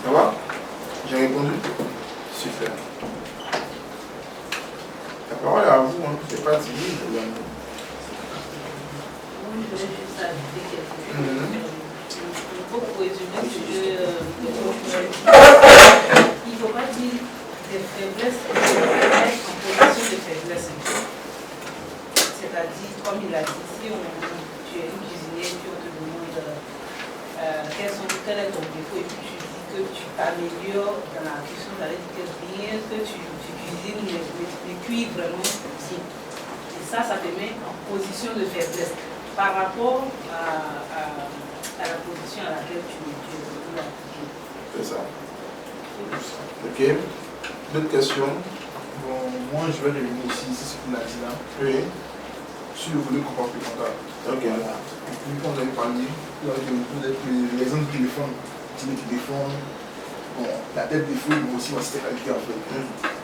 Ça va? J'ai répondu? Super. La parole est à vous, hein. C'est pas timide. Oui, je voulais juste ajouter quelque chose. Pour résumer ce que il ne faut pas dire des faiblesses, il faut être en position de faiblesse. C'est-à-dire, comme il a dit, si tu es une cuisinière, puis on te demande quel est ton défaut, et puis tu dis que tu t'améliores dans la cuisson, ça veut dire que rien que tu cuisines, mais cuis vraiment bien. Et ça te met en position de faiblesse par rapport à la position à laquelle tu es venu appliquer. C'est ça. Ok. D'autres questions? Bon, moi je vais revenir ici, c'est ce qu'il a dit là. Oui. Sur le volet comportemental. Ok. Voilà. Et puis quand on avait parlé, l'exemple du téléphone, tu mets le téléphone, bon, la tête des feux, mais aussi voici tes qualités en fait.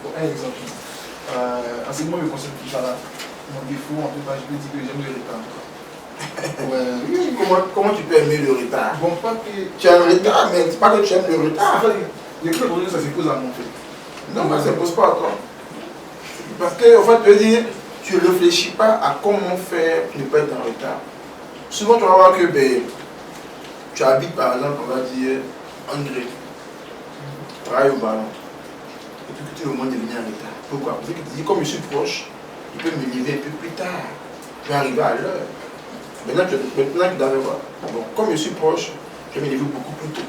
Bon, un exemple. Enseigne-moi le concept de ça là. Mon défaut, en tout cas, je peux dire que j'aime le retard. Oui, comment tu peux aimer le retard? Bon, pas que. Tu as un retard, mais c'est pas que tu aimes le retard. Les clubs aujourd'hui, ça s'impose à mon fait. Non, mais ça ne s'impose pas à toi. Parce que, en fait, tu veux dire, tu ne réfléchis pas à comment faire pour ne pas être en retard. Souvent, tu vas voir que tu habites, par exemple, on va dire, en gré. Tu travailles au ballon. Et puis que tu veux au moins devenir en retard. Pourquoi? Parce que tu dis, comme je suis proche, il peut me lever un peu plus tard. Je vais arriver à l'heure. Maintenant, tu dois voir. Bon, comme je suis proche, je vais me lever beaucoup plus tôt.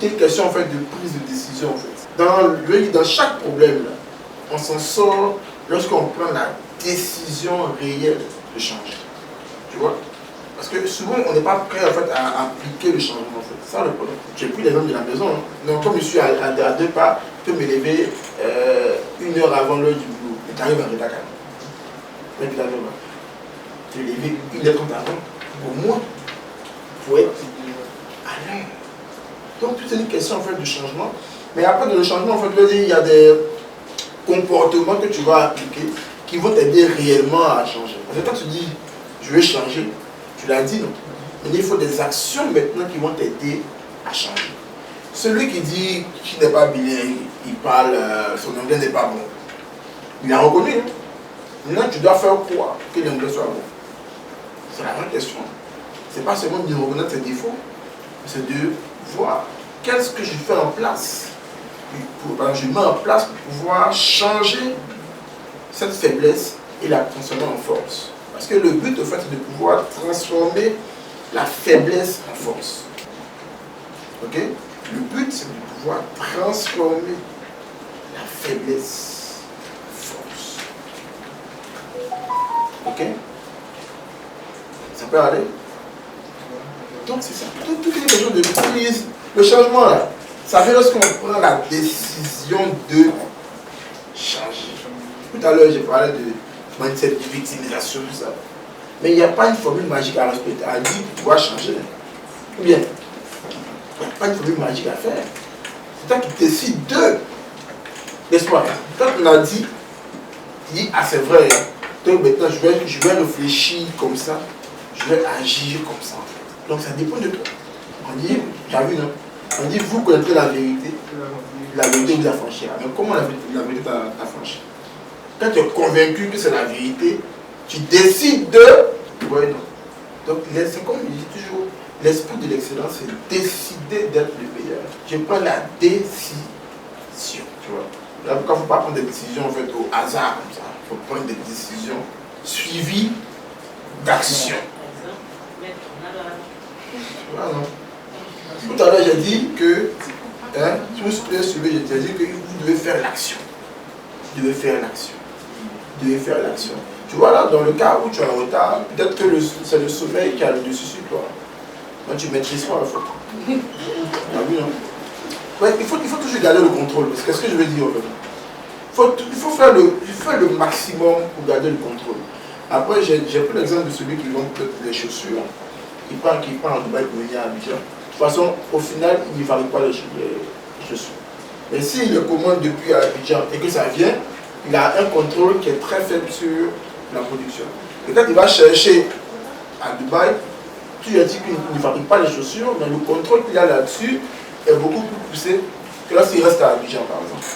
C'est une question en fait de prise de décision en fait. Dans chaque problème, là, on s'en sort lorsqu'on prend la décision réelle de changer. Tu vois? Parce que souvent on n'est pas prêt en fait à appliquer le changement en fait. C'est ça le problème. J'ai pris l'exemple de la maison. Hein. Donc comme je suis à 2 pas, je peux me lever 1 heure avant l'heure du boulot. Et tu arrives à retard quand même. Tu es levé 1 heure avant, au moins, pour être à l'heure. Donc tout est une question en fait de changement. Mais après le changement, en fait, il y a des comportements que tu vas appliquer qui vont t'aider réellement à changer. Parce que quand tu dis je vais changer, tu l'as dit non. Mais il faut des actions maintenant qui vont t'aider à changer. Celui qui dit qu'il n'est pas bilingue, il parle, son anglais n'est pas bon. Il a reconnu. Hein? Maintenant tu dois faire quoi que l'anglais soit bon? C'est la vraie question. C'est pas seulement de reconnaître ses défauts, c'est de voir qu'est-ce que je fais en place. Je mets en place pour pouvoir changer cette faiblesse et la transformer en force. Parce que le but, en fait, c'est de pouvoir transformer la faiblesse en force. Ok? Le but, c'est de pouvoir transformer la faiblesse en force. Ok? Ça peut aller? Donc c'est ça. Toutes les questions de prise. Le changement là, ça fait lorsqu'on prend la décision de changer. Tout à l'heure, j'ai parlé de mindset, de victimisation, tout ça. Mais il n'y a pas une formule magique à respecter. À dire que tu dois changer. Ou bien, il n'y a pas une formule magique à faire. C'est toi qui décides de. N'est-ce pas? Quand on a dit, tu dis, ah c'est vrai. Hein. Donc maintenant, je vais réfléchir comme ça. Je vais agir comme ça. Donc ça dépend de toi. On dit, tu as vu, non? On dit, vous connaîtrez la vérité. La vérité vous affranchira. Mais comment la vérité t'affranchit? Quand tu es convaincu que c'est la vérité, tu décides de. Oui, non. Donc c'est comme je dis toujours, l'esprit de l'excellence, c'est décider d'être le meilleur. Je prends la décision. Tu vois. Là, pourquoi il ne faut pas prendre des décisions en fait, au hasard comme ça. Il faut prendre des décisions suivies d'action. Voilà. Tout à l'heure, j'ai dit que, si vous suivez, j'ai dit que vous devez faire l'action. Vous devez faire l'action. Vous devez faire l'action. Tu vois là, dans le cas où tu es en retard, peut-être que c'est le sommeil qui a le dessus sur toi. Moi, tu maîtrises pas la faute. Tu as vu, non? Ouais, il faut toujours garder le contrôle. Qu'est-ce que je veux dire en fait? Il faut faire le maximum pour garder le contrôle. Après, j'ai pris l'exemple de celui qui vend peut-être les chaussures. Qui part en Dubaï pour venir à Abidjan. De toute façon, au final, il ne fabrique pas les chaussures. Mais s'il les commande depuis Abidjan et que ça vient, il a un contrôle qui est très faible sur la production. Et quand il va chercher à Dubaï, tu lui as dit qu'il ne fabrique pas les chaussures, mais le contrôle qu'il a là-dessus est beaucoup plus poussé que lorsqu'il reste à Abidjan, par exemple.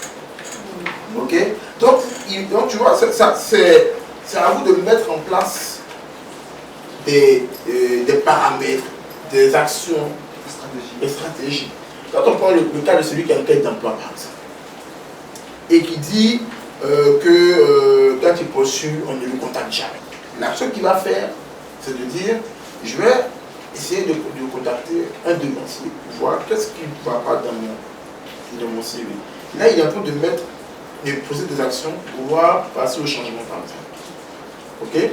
Ok? Donc tu vois, c'est à vous de mettre en place des paramètres, des actions, des stratégies. Quand on prend le cas de celui qui a une quête d'emploi, par exemple, et qui dit quand il postule, on ne le contacte jamais. L'action qu'il va faire, c'est de dire, je vais essayer de contacter un devancier pour voir qu'est-ce qui ne va pas dans mon CV. Là, il est en train de poser des actions pour pouvoir passer au changement, par exemple. Ok?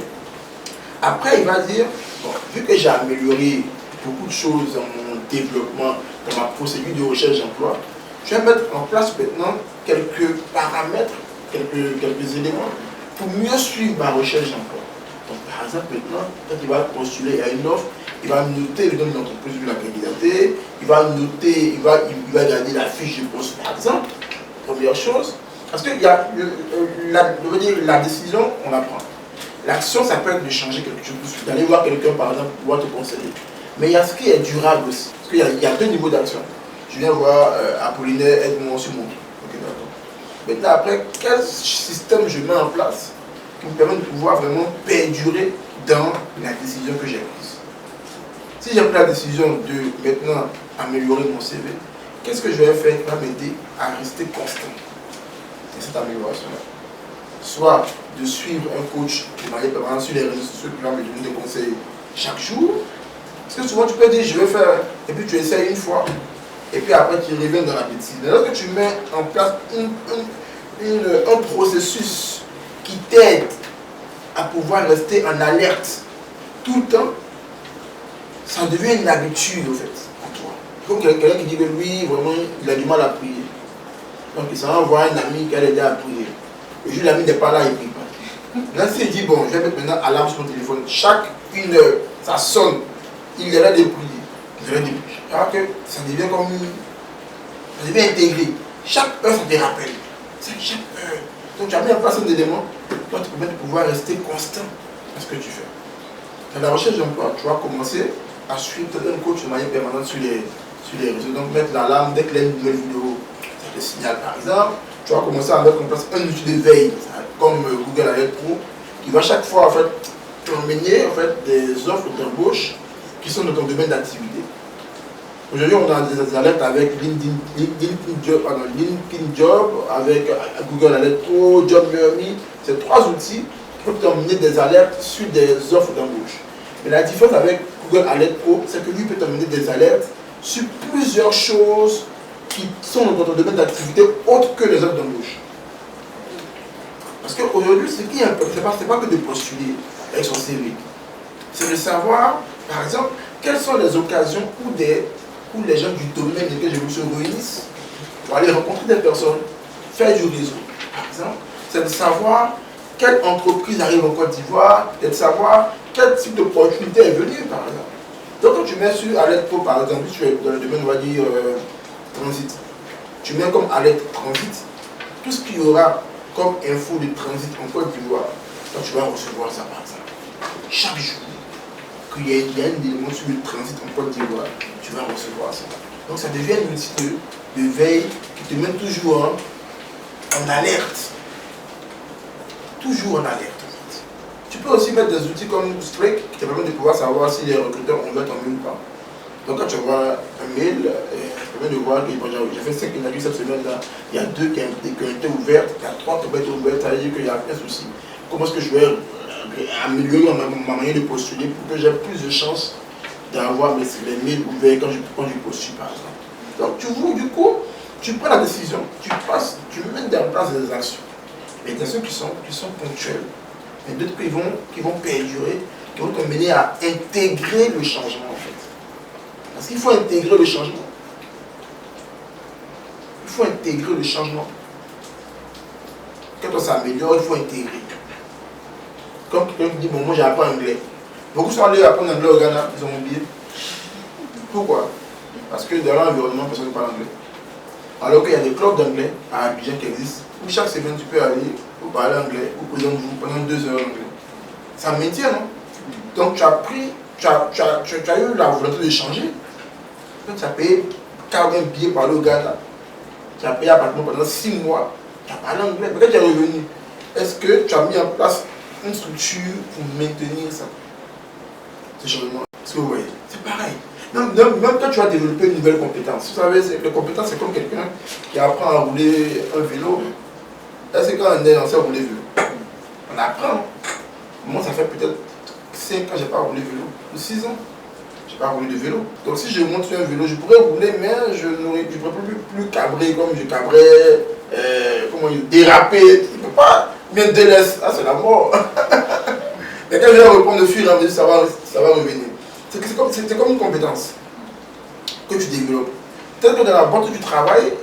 Après, il va dire, bon, vu que j'ai amélioré beaucoup de choses dans mon développement, dans ma procédure de recherche d'emploi, je vais mettre en place maintenant quelques paramètres, quelques éléments pour mieux suivre ma recherche d'emploi. Donc, par exemple, maintenant, quand il va postuler à une offre, il va noter le nom de l'entreprise où il a candidaté, il va noter, il va garder la fiche de poste, par exemple. Première chose, parce que la décision, on la prend. L'action, ça peut être de changer quelque chose, d'aller voir quelqu'un, par exemple, pour pouvoir te conseiller. Mais il y a ce qui est durable aussi. Parce qu'il y a deux niveaux d'action. Je viens voir Apollinaire, aide-moi sur mon truc. Ok, d'accord. Maintenant, après, quel système je mets en place qui me permet de pouvoir vraiment perdurer dans la décision que j'ai prise? Si j'ai pris la décision de maintenant améliorer mon CV, qu'est-ce que je vais faire qui va m'aider à rester constant dans cette amélioration-là? Soit de suivre un coach de manière permanente sur les réseaux sociaux qui va me donner des conseils chaque jour. Parce que souvent tu peux dire je vais faire, et puis tu essaies une fois, et puis après tu reviens dans la bêtise. Mais lorsque tu mets en place un processus qui t'aide à pouvoir rester en alerte tout le temps, ça devient une habitude en fait pour toi. Comme quelqu'un qui dit que lui, vraiment, il a du mal à prier. Donc il s'en va voir un ami qui a aidé à prier. Le jour où l'ami n'est pas là, il ne prie pas. Là, s'il dit, bon, je vais mettre maintenant alarme sur mon téléphone, chaque 1 heure, ça sonne, il est là de prier. Alors que ça devient comme. Ça devient intégré. Chaque heure, ça te rappelle. C'est chaque heure. Donc tu as mis en place un élément qui va te permettre de pouvoir rester constant dans ce que tu fais. Dans la recherche d'emploi, tu vas commencer à suivre un coach de manière permanente sur les réseaux. Donc mettre l'alarme dès qu'il y a une nouvelle vidéo, ça te signale par exemple. Tu vas commencer à mettre en place un outil de veille, comme Google Alert Pro, qui va chaque fois en fait, t'emmener en fait, des offres d'embauche qui sont dans ton domaine d'activité. Aujourd'hui, on a des alertes avec LinkedIn Job, avec Google Alert Pro, JobMeRMe. C'est 3 outils qui peuvent t'emmener des alertes sur des offres d'embauche. Mais la différence avec Google Alert Pro, c'est que lui peut t'emmener des alertes sur plusieurs choses qui sont dans ton domaine d'activité autre que les offres d'embauche. Parce qu'aujourd'hui, ce qui est important, ce n'est pas que de postuler avec son CV. C'est de savoir, par exemple, quelles sont les occasions où les gens du domaine dans lequel je me se réunissent pour aller rencontrer des personnes, faire du réseau. Par exemple, c'est de savoir quelle entreprise arrive en Côte d'Ivoire, et de savoir quel type d'opportunité est venue, par exemple. Donc, quand tu mets sur Alert Pro, par exemple, tu es dans le domaine, on va dire, transit, tu mets comme Alert Transit, tout ce qu'il y aura comme info de transit en Côte d'Ivoire, donc tu vas recevoir ça, par exemple. Chaque jour, qu'il y a un élément sur le transit en Côte d'Ivoire, tu vas recevoir ça. Donc, ça devient un outil de veille qui te met toujours en alerte. Toujours en alerte. Tu peux aussi mettre des outils comme Strike qui te permettent de pouvoir savoir si les recruteurs ont ouvert ton mail ou pas. Donc quand tu vois un mail, ça permet de voir que j'ai fait 5 interviews cette semaine-là, il y a 2 qui ont été ouvertes, il y a 3 qui ont été ouvertes, ça veut dire qu'il y a un souci. Comment est-ce que je vais améliorer ma manière de postuler pour que j'ai plus de chances d'avoir les mails ouverts quand je postule par exemple. Donc tu vois, du coup, tu prends la décision, tu mets en place des actions. Mais des actions qui sont ponctuelles. Mais d'autres qui vont perdurer, qui vont te mener à intégrer le changement en fait. Parce qu'il faut intégrer le changement. Il faut intégrer le changement. Quand on s'améliore, il faut intégrer. Comme quelqu'un dit, bon, moi j'apprends anglais. Beaucoup sont allés apprendre anglais au Ghana, ils ont oublié. Pourquoi? Parce que dans l'environnement, personne ne parle anglais. Alors qu'il y a des clubs d'anglais à Abidjan qui existent, où chaque semaine tu peux aller pour parler anglais, ou présenter-vous pendant 2 heures anglais. Ça maintient, non? Donc tu as eu la volonté de changer. Donc tu as payé 40 billets pour aller au Ghana. Tu as payé appartement pendant 6 mois. Tu as parlé anglais. Mais quand tu es revenu, est-ce que tu as mis en place une structure pour maintenir ça? Ce changement. Est-ce que vous voyez? C'est pareil. Même quand tu as développé une nouvelle compétence, vous savez, les compétences, c'est comme quelqu'un qui apprend à rouler un vélo. Est-ce que quand on est lancé à rouler vélo, on apprend? Moi, ça fait peut-être 5 ans que je n'ai pas roulé vélo, ou 6 ans. Je n'ai pas roulé de vélo. Donc si je monte sur un vélo, je pourrais rouler, mais je ne pourrais plus cabrer comme je cabrais, déraper. Je ne peux pas bien délaisser. Ah, c'est la mort. Mais quand je vais reprendre le fil, ça va revenir. C'est comme une compétence que tu développes. Peut-être que dans la boîte où tu travailles,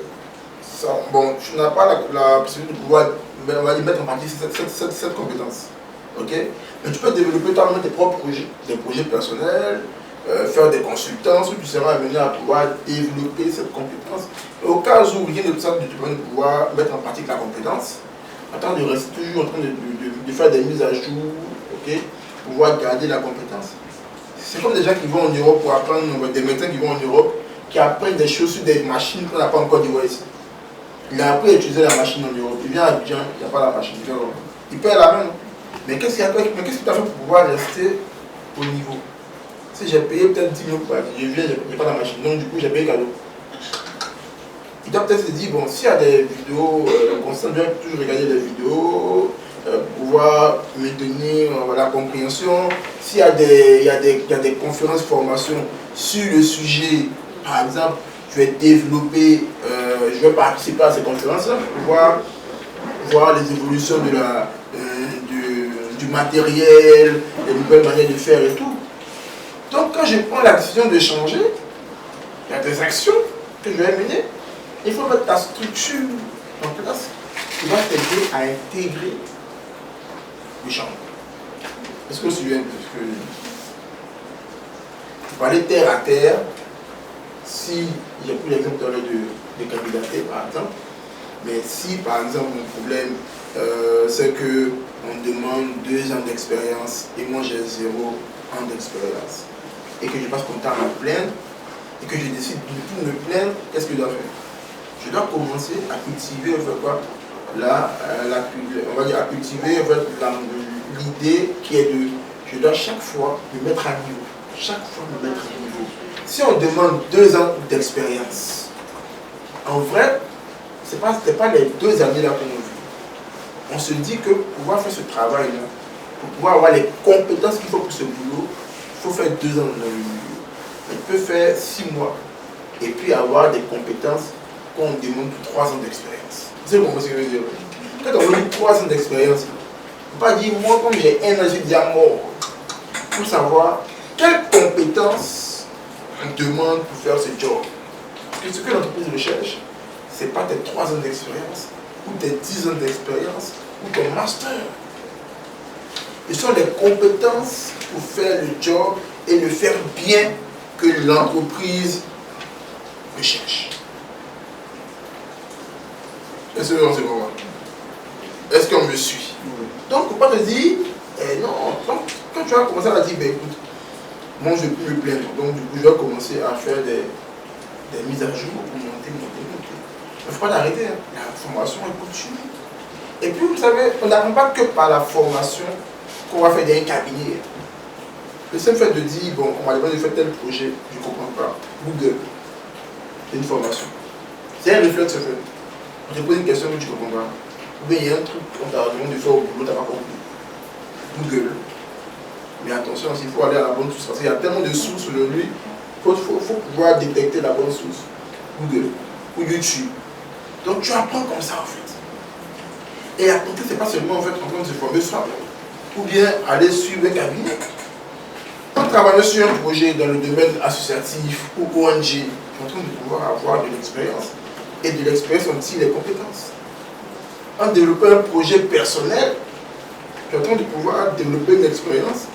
tu n'as pas la possibilité de pouvoir mettre en pratique cette compétence. Okay? Mais tu peux développer toi-même tes propres projets, des projets personnels, faire des consultances où tu seras amené à pouvoir développer cette compétence. Et au cas où rien de tout ça, tu peux pouvoir mettre en pratique la compétence, attends de rester toujours en train de faire des mises à jour, okay? Pour pouvoir garder la compétence. C'est comme des gens qui vont en Europe pour apprendre, des médecins qui vont en Europe, qui apprennent des choses sur des machines qu'on n'a pas encore d'Ivoire ici. Il a appris à utiliser la machine en Europe. Il vient à Abidjan, il n'y a pas la machine. Il paie la même. Mais qu'est-ce que tu as fait pour pouvoir rester au niveau? Si j'ai payé peut-être 10 000 pour aller, je viens, il n'y a pas la machine. Donc du coup, j'ai payé cadeau. Il doit peut-être se dire, bon, s'il y a des vidéos, Constant vient toujours regarder les vidéos, pouvoir maintenir la compréhension. S'il y a des conférences, formations sur le sujet, par exemple, je vais développer, je vais participer à ces conférences-là pour voir les évolutions du matériel, les nouvelles manières de faire et tout. Donc quand je prends la décision de changer, il y a des actions que je vais mener. Il faut mettre la structure en place qui va t'aider à intégrer le changement. Est-ce que vous suivez un peu? Pour aller terre à terre, si j'ai pris l'exemple de candidater par exemple, mais si par exemple mon problème c'est qu'on me demande 2 ans d'expérience et moi j'ai 0 ans d'expérience et que je passe mon temps à me plaindre et que je décide de ne plus me plaindre, qu'est-ce que je dois faire? Je dois commencer à cultiver on va dire à cultiver l'idée qui est je dois chaque fois me mettre à niveau. Chaque fois me mettre à niveau. Si on demande 2 ans d'expérience, en vrai, ce n'est pas les 2 années-là qu'on a vu. On se dit que pour pouvoir faire ce travail-là, pour pouvoir avoir les compétences qu'il faut pour ce boulot, il faut faire 2 ans dans le milieu. On peut faire 6 mois et puis avoir des compétences qu'on demande pour 3 ans d'expérience. Vous savez ce que je veux dire? Quand on dit 3 ans d'expérience, on ne peut pas dire, moi, comme j'ai 1 an, j'ai dit à mort. Il faut savoir quelles compétences on demande pour faire ce job. Parce que ce que l'entreprise recherche, ce n'est pas tes 3 ans d'expérience, ou tes 10 ans d'expérience, ou ton master. Ce sont les compétences pour faire le job et le faire bien que l'entreprise recherche. Est-ce que c'est pour moi? Est-ce qu'on me suit? Donc, il ne faut pas te dire, non, quand tu vas commencer à dire, ben, écoute, moi je ne peux plus me plaindre, donc du coup je vais commencer à faire des mises à jour pour monter. Il ne faut pas t'arrêter, hein. La formation est continue. Et puis vous savez, on n'apprend pas que par la formation qu'on va faire des cabinets. Le seul fait de dire, bon, on va demander de faire tel projet, je ne comprends pas. Google, c'est une formation. C'est un réflexe fait. On te pose une question que tu ne comprends pas. Ou bien il y a un truc qu'on t'a demandé de faire au boulot, tu n'as pas compris. Google. Mais attention, il faut aller à la bonne source. Parce qu'il y a tellement de sources sur lui, il faut pouvoir détecter la bonne source. Google ou YouTube. Donc tu apprends comme ça en fait. Et apprendre, ce n'est pas seulement en fait en train de se former soi-même. Ou bien aller suivre un cabinet. En travaillant sur un projet dans le domaine associatif ou ONG, tu es en train de pouvoir avoir de l'expérience. Et de l'expérience, on tire les compétences. En développant un projet personnel, tu es en train de pouvoir développer une expérience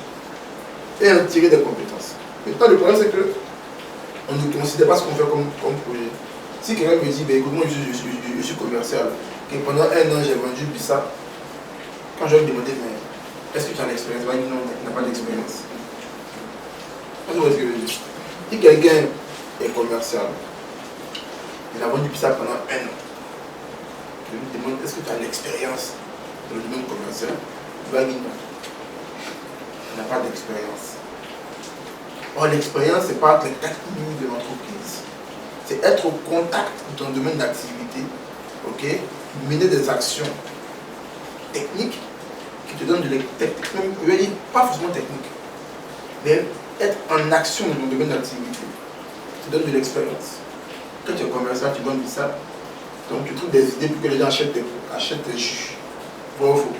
et en tirer des compétences. Maintenant, le problème, c'est que on ne considère pas ce qu'on fait comme projet. Si quelqu'un me dit, ben, écoute, moi je suis commercial, que pendant 1 an j'ai vendu Bissap, quand je vais me demander, mais est-ce que tu as l'expérience? Il va dire non, il n'a pas d'expérience. Vous voyez ce que je veux dire? Si quelqu'un est commercial, il a vendu Bissap pendant 1 an, je lui demande, est-ce que tu as l'expérience dans le domaine commercial? Il va dire non. Il n'a pas d'expérience. Or, l'expérience, ce n'est pas les 4 lignes de l'entreprise. C'est être au contact de ton domaine d'activité, ok? Mener des actions techniques qui te donnent de l'expérience, je veux dire, pas forcément technique, mais être en action dans ton domaine d'activité, te donne de l'expérience. Quand tu es commerçant, tu vends ça, donc tu trouves des idées pour que les gens achètent tes jus. Bon ou faux?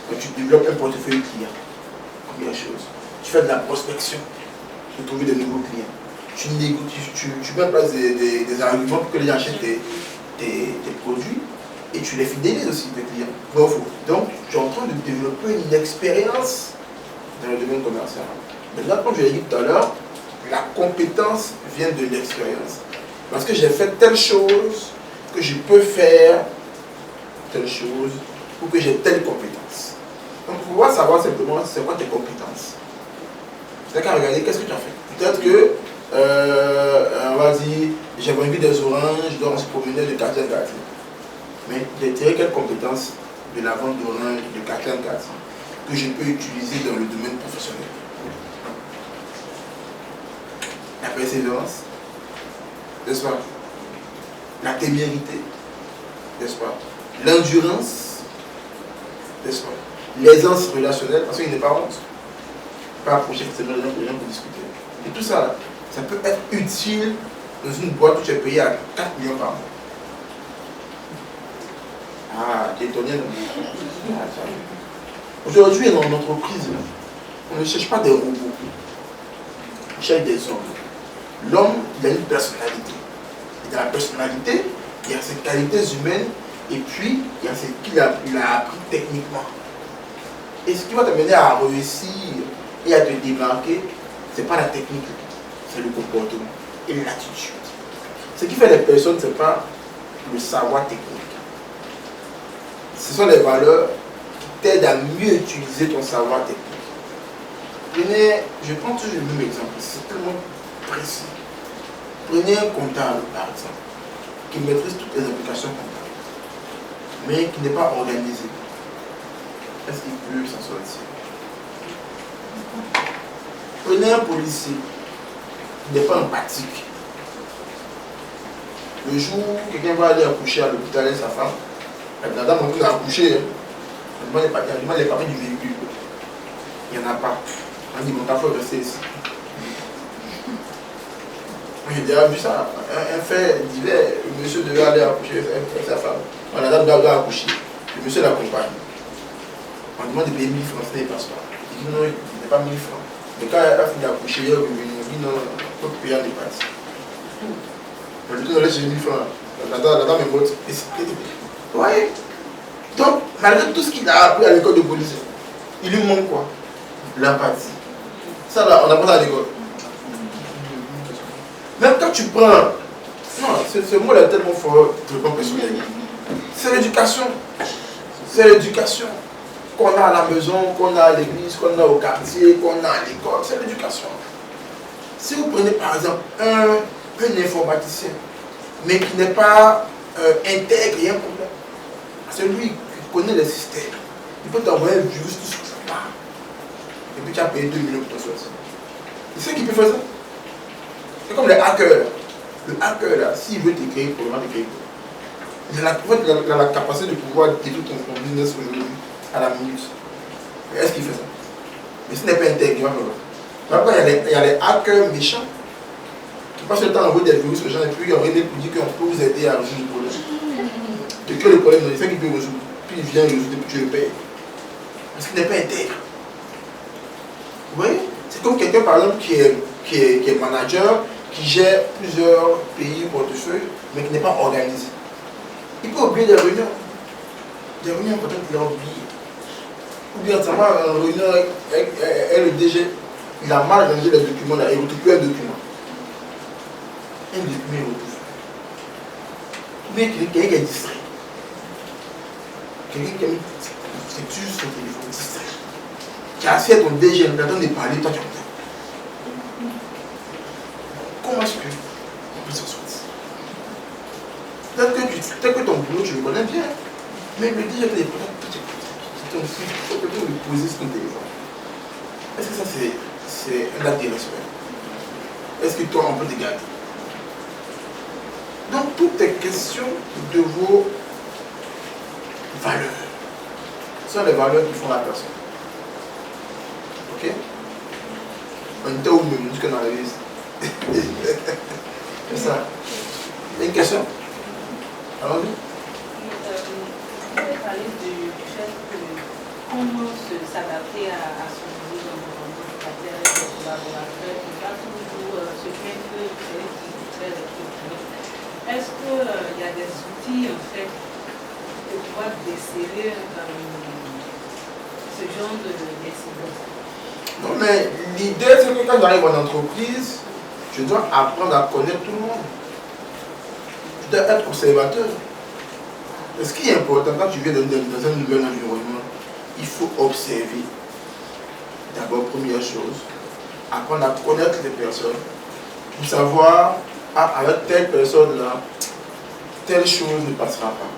Donc tu développes un portefeuille client. Première chose. Tu fais de la prospection pour trouver de nouveaux clients. Tu mets en place des arguments pour que les gens achètent tes produits et tu les fidélises aussi, tes clients. Bon ou faux? Donc tu es en train de développer une expérience dans le domaine commercial. Maintenant, comme je l'ai dit tout à l'heure, la compétence vient de l'expérience. Parce que j'ai fait telle chose que je peux faire telle chose ou que j'ai telle compétence. Donc, pour pouvoir savoir simplement c'est quoi tes compétences. C'est qu'à regarder qu'est-ce que tu as fait. Peut-être que, on va dire, j'ai vendu des oranges, donc on se promenait de quartier en quartier. Mais j'ai tiré quelles compétences de la vente d'oranges de quartier en quartier que je peux utiliser dans le domaine professionnel. La persévérance, n'est-ce pas? La témérité, n'est-ce pas? L'endurance, n'est-ce pas? L'aisance relationnelle, parce qu'il n'est pas honte. Pas approcher forcément les gens pour discuter. Et tout ça, ça peut être utile dans une boîte où tu es payé à 4 millions par mois. Ah, tu es étonné, non? Aujourd'hui, dans l'entreprise, on ne cherche pas des robots. On cherche des hommes. L'homme, il a une personnalité. Et dans la personnalité, il y a ses qualités humaines et puis il y a ce qu'il a appris techniquement. Et ce qui va t'amener à réussir et à te démarquer, ce n'est pas la technique, c'est le comportement et l'attitude. Ce qui fait les personnes, ce n'est pas le savoir technique. Ce sont les valeurs qui t'aident à mieux utiliser ton savoir technique. Je prends toujours le même exemple, c'est tellement précis. Prenez un comptable, par exemple, qui maîtrise toutes les applications comptables, mais qui n'est pas organisé. Est-ce qu'il peut s'en sortir? Prenez un policier qui n'est pas empathique. Le jour où quelqu'un va aller accoucher à l'hôpital avec sa femme, la dame en train d'accoucher, elle demande les papiers du véhicule. Il n'y en a pas. On dit, bon, t'as fait rester ici. J'ai déjà vu ça, un fait divers, le monsieur devait aller accoucher avec sa femme. La dame doit accoucher. Le monsieur l'accompagne. On demande de payer 1000 francs, il ne passe pas. Il dit non, il n'est pas 1000 francs. Mais quand elle a fini d'accoucher, il dit non, il faut payer en dépense. Le tout donner chez 1000 francs. La dame est morte. Ouais. Donc, malgré tout ce qu'il a appris à l'école de police, il lui manque quoi? L'empathie. Ça, là, on apprend ça à l'école. Même quand tu prends. Non, ce mot est tellement fort, je ne peux pas personnel. C'est l'éducation. C'est l'éducation. Qu'on a à la maison, qu'on a à l'église, qu'on a au quartier, qu'on a à l'école. C'est l'éducation. Si vous prenez par exemple un informaticien, mais qui n'est pas intègre, il y a un problème. C'est lui qui connaît les systèmes. Il peut t'envoyer un virus tout ce que ça part. Et puis tu as payé 2 millions pour ton sortir. Tu sais qui peut faire ça? C'est comme les hackers. Le hacker là, s'il veut t'écrire, il va t'écrire. Il a la capacité de pouvoir détruire ton business aujourd'hui à la minute. Mais est-ce qu'il fait ça? Mais ce n'est pas intègre, il va faire ça. Après, il y a les hackers méchants qui passent le temps à envoyer des virus aux gens et puis ils ont rien pour dire qu'on peut vous aider à résoudre le problème. Et que le problème, il sait qu'il peut résoudre. Puis il vient résoudre et puis tu le payes. Parce qu'il n'est pas intègre. Vous voyez? C'est comme quelqu'un par exemple qui est manager, qui gère plusieurs pays portefeuille, mais qui n'est pas organisé. Il peut oublier des réunions. Des réunions importantes qu'il a oubliées. Ou bien, ça va, en réunion avec le DG, il a mal rangé les documents là, il ne retrouve plus un document. Un document, il retrouve. Ou bien quelqu'un qui est distrait. Quelqu'un qui a mis c'est juste son téléphone distrait. Qui a assis à ton DG, il attend de parler, toi tu entends. Comment est-ce qu'on peut s'en sortir? Peut-être que ton boulot, je le connais bien, mais le DG a des problèmes. Il faut que tu lui poses sur ton téléphone. Est-ce que ça c'est un acte de respect? Est-ce que toi on peut te garder? Donc tout est question de vos valeurs. Ce sont les valeurs qui font la personne. Ok? On était où même jusque dans la liste? C'est ça. Il y a une question? Allons-y. Vous avez parlé du fait que comment s'adapter à son nouveau environnement, c'est-à-dire avec les collaborateurs, qui va toujours se plaindre qui très équilibré. Est-ce qu'il y a des outils en fait pour pouvoir déceler ce genre d'incident? Non, mais l'idée, c'est que quand j'arrive en entreprise, je dois apprendre à connaître tout le monde. Je dois être observateur. Et ce qui est important, quand tu viens dans un nouvel environnement, il faut observer. D'abord, première chose, apprendre à connaître les personnes pour savoir, avec telle personne-là, telle chose ne passera pas.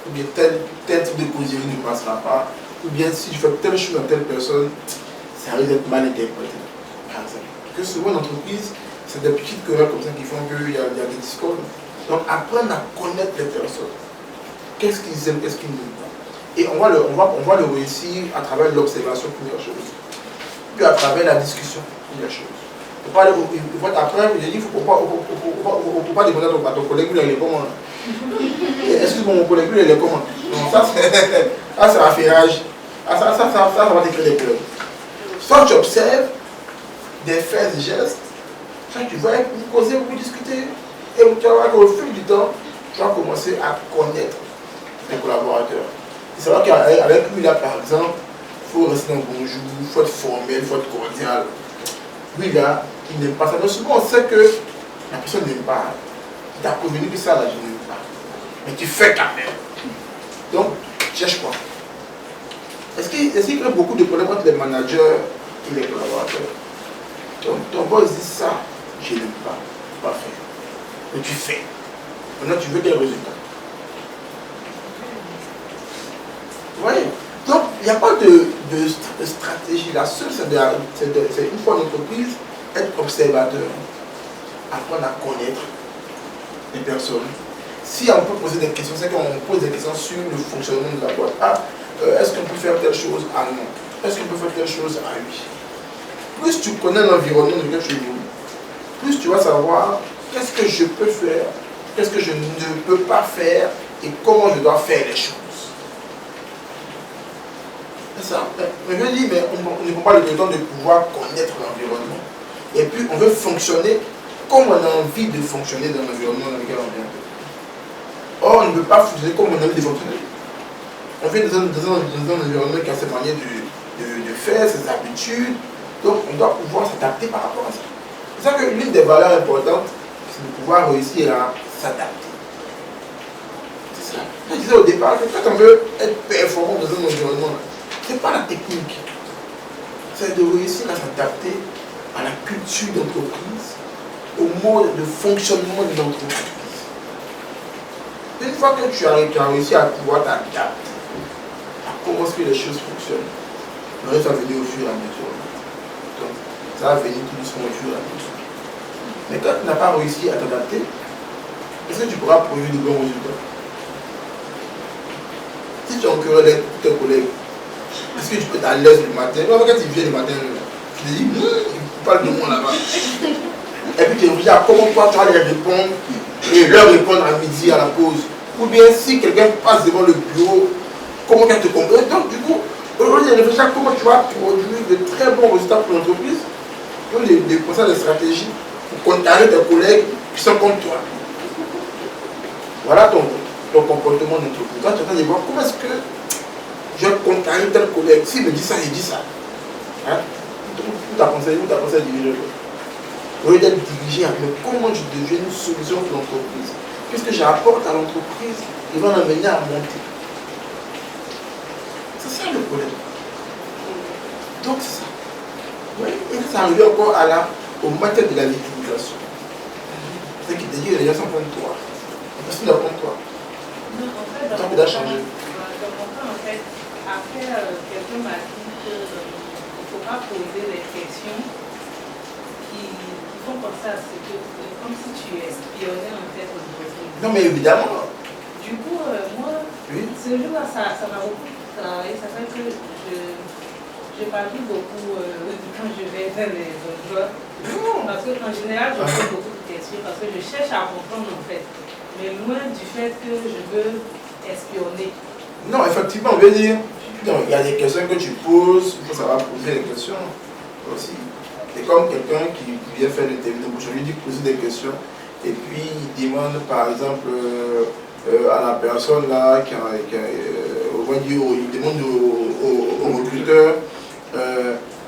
Ou bien tel type de position ne passera pas. Ou bien si je fais telle chose à telle personne, ça risque d'être mal interprété, par exemple. Parce que souvent en entreprise, c'est des petites querelles comme ça qui font qu'il y a des discords. Donc apprendre à connaître les personnes. Qu'est-ce qu'ils aiment, qu'est-ce qu'ils n'aiment pas. Et on va le réussir à travers l'observation, première chose. Puis à travers la discussion, première chose. Après, il ne faut pas demander à ton collègue, lui, il est comment. Excuse-moi, mon collègue, lui, il est comment. Non, ça, c'est affairage. Ça va te créer des problèmes. Soit tu observes des faits et gestes, soit tu vas vous causer, vous discuter, et tu vas voir qu'au fil du temps, tu vas commencer à connaître tes collaborateurs. C'est vrai qu'avec lui, là, par exemple, il faut rester dans le bonjour, il faut être formel, il faut être cordial. Lui, là, il n'aime pas ça. Donc souvent, on sait que la personne n'aime pas. Tu as prévenu que ça, là, je n'aime pas. Mais tu fais quand même. Donc, cherche quoi? Est-ce qu'il y a beaucoup de problèmes entre les managers et les collaborateurs? Ton boss dit ça, je n'aime pas, pas faire. Mais tu fais. Maintenant, tu veux quel résultat? Vous voyez? Donc, il n'y a pas de stratégie. La seule, c'est une fois en entreprise, être observateur, apprendre à connaître les personnes. Si on peut poser des questions, c'est qu'on pose des questions sur le fonctionnement de la boîte. Est-ce qu'on peut faire telle chose? Ah non. Est-ce qu'on peut faire telle chose? Ah oui. Plus tu connais l'environnement dans lequel tu évolues, plus tu vas savoir qu'est-ce que je peux faire, qu'est-ce que je ne peux pas faire et comment je dois faire les choses. C'est ça. Mais je dis, mais on ne prend pas le temps de pouvoir connaître l'environnement. Et puis on veut fonctionner comme on a envie de fonctionner dans l'environnement dans lequel on vient. Or, on ne veut pas fonctionner comme on a envie de fonctionner. On vient dans un environnement qui a ses manières de faire, ses habitudes. Donc, on doit pouvoir s'adapter par rapport à ça. C'est ça que l'une des valeurs importantes, c'est de pouvoir réussir à s'adapter. C'est ça. Je disais au départ que quand on veut être performant dans un environnement, ce n'est pas la technique. C'est de réussir à s'adapter à la culture d'entreprise, au mode de fonctionnement de l'entreprise. Une fois que tu as réussi à pouvoir t'adapter à comment est-ce que les choses fonctionnent, le reste va venir au fur et à mesure. Donc, ça va venir tout doucement au fur et à mesure. Mais quand tu n'as pas réussi à t'adapter, est-ce que tu pourras produire de bons résultats? Si tu enquerais tous tes collègues, est-ce que tu peux être à l'aise le matin? Quand tu viens le matin, tu te dis, il parle de moi là-bas. Et puis tu réfléchis à comment toi tu vas les répondre et leur répondre à midi à la pause. Ou bien si quelqu'un passe devant le bureau, comment tu te comprends? Donc du coup, aujourd'hui de réfléchir à comment tu vas produire de très bons résultats pour l'entreprise, donc de penser à des stratégies pour contrer tes collègues qui sont comme toi. Voilà ton comportement d'entreprise. Là tu es en train de voir comment est-ce que je vais contrer tel collègue. S'il me dit ça, il dit ça. Hein? Où t'as pensé à diriger? Au lieu d'être dirigé, mais comment je deviens une solution pour l'entreprise? Qu'est-ce que j'apporte à l'entreprise qui va l'amener à monter? C'est ça le problème. Donc c'est ça. Oui. Et ça arrive encore au matin de la victimisation. C'est qui te dit les gens sont contre toi. Personne n'est contre toi. Non, en fait, Ton vie a changé. dans mon cas, en fait, après, quelqu'un m'a dit qu'il ne faut pas poser des questions qui font penser à ce que, comme si tu espionnais en fait l'entreprise. Non, mais évidemment. Du coup, moi, Oui. ce jour-là, ça m'a beaucoup travaillé. Ça fait que je parle beaucoup quand je vais vers les emplois. Parce qu'en général, je pose beaucoup de questions parce que je cherche à comprendre en fait. Mais loin du fait que je veux espionner. Non, effectivement, on veut dire, il y a des questions que tu poses, il faut savoir poser des questions aussi. C'est comme quelqu'un qui vient faire l'interview, je lui dis poser des questions et puis il demande par exemple à la personne là, il demande au recruteur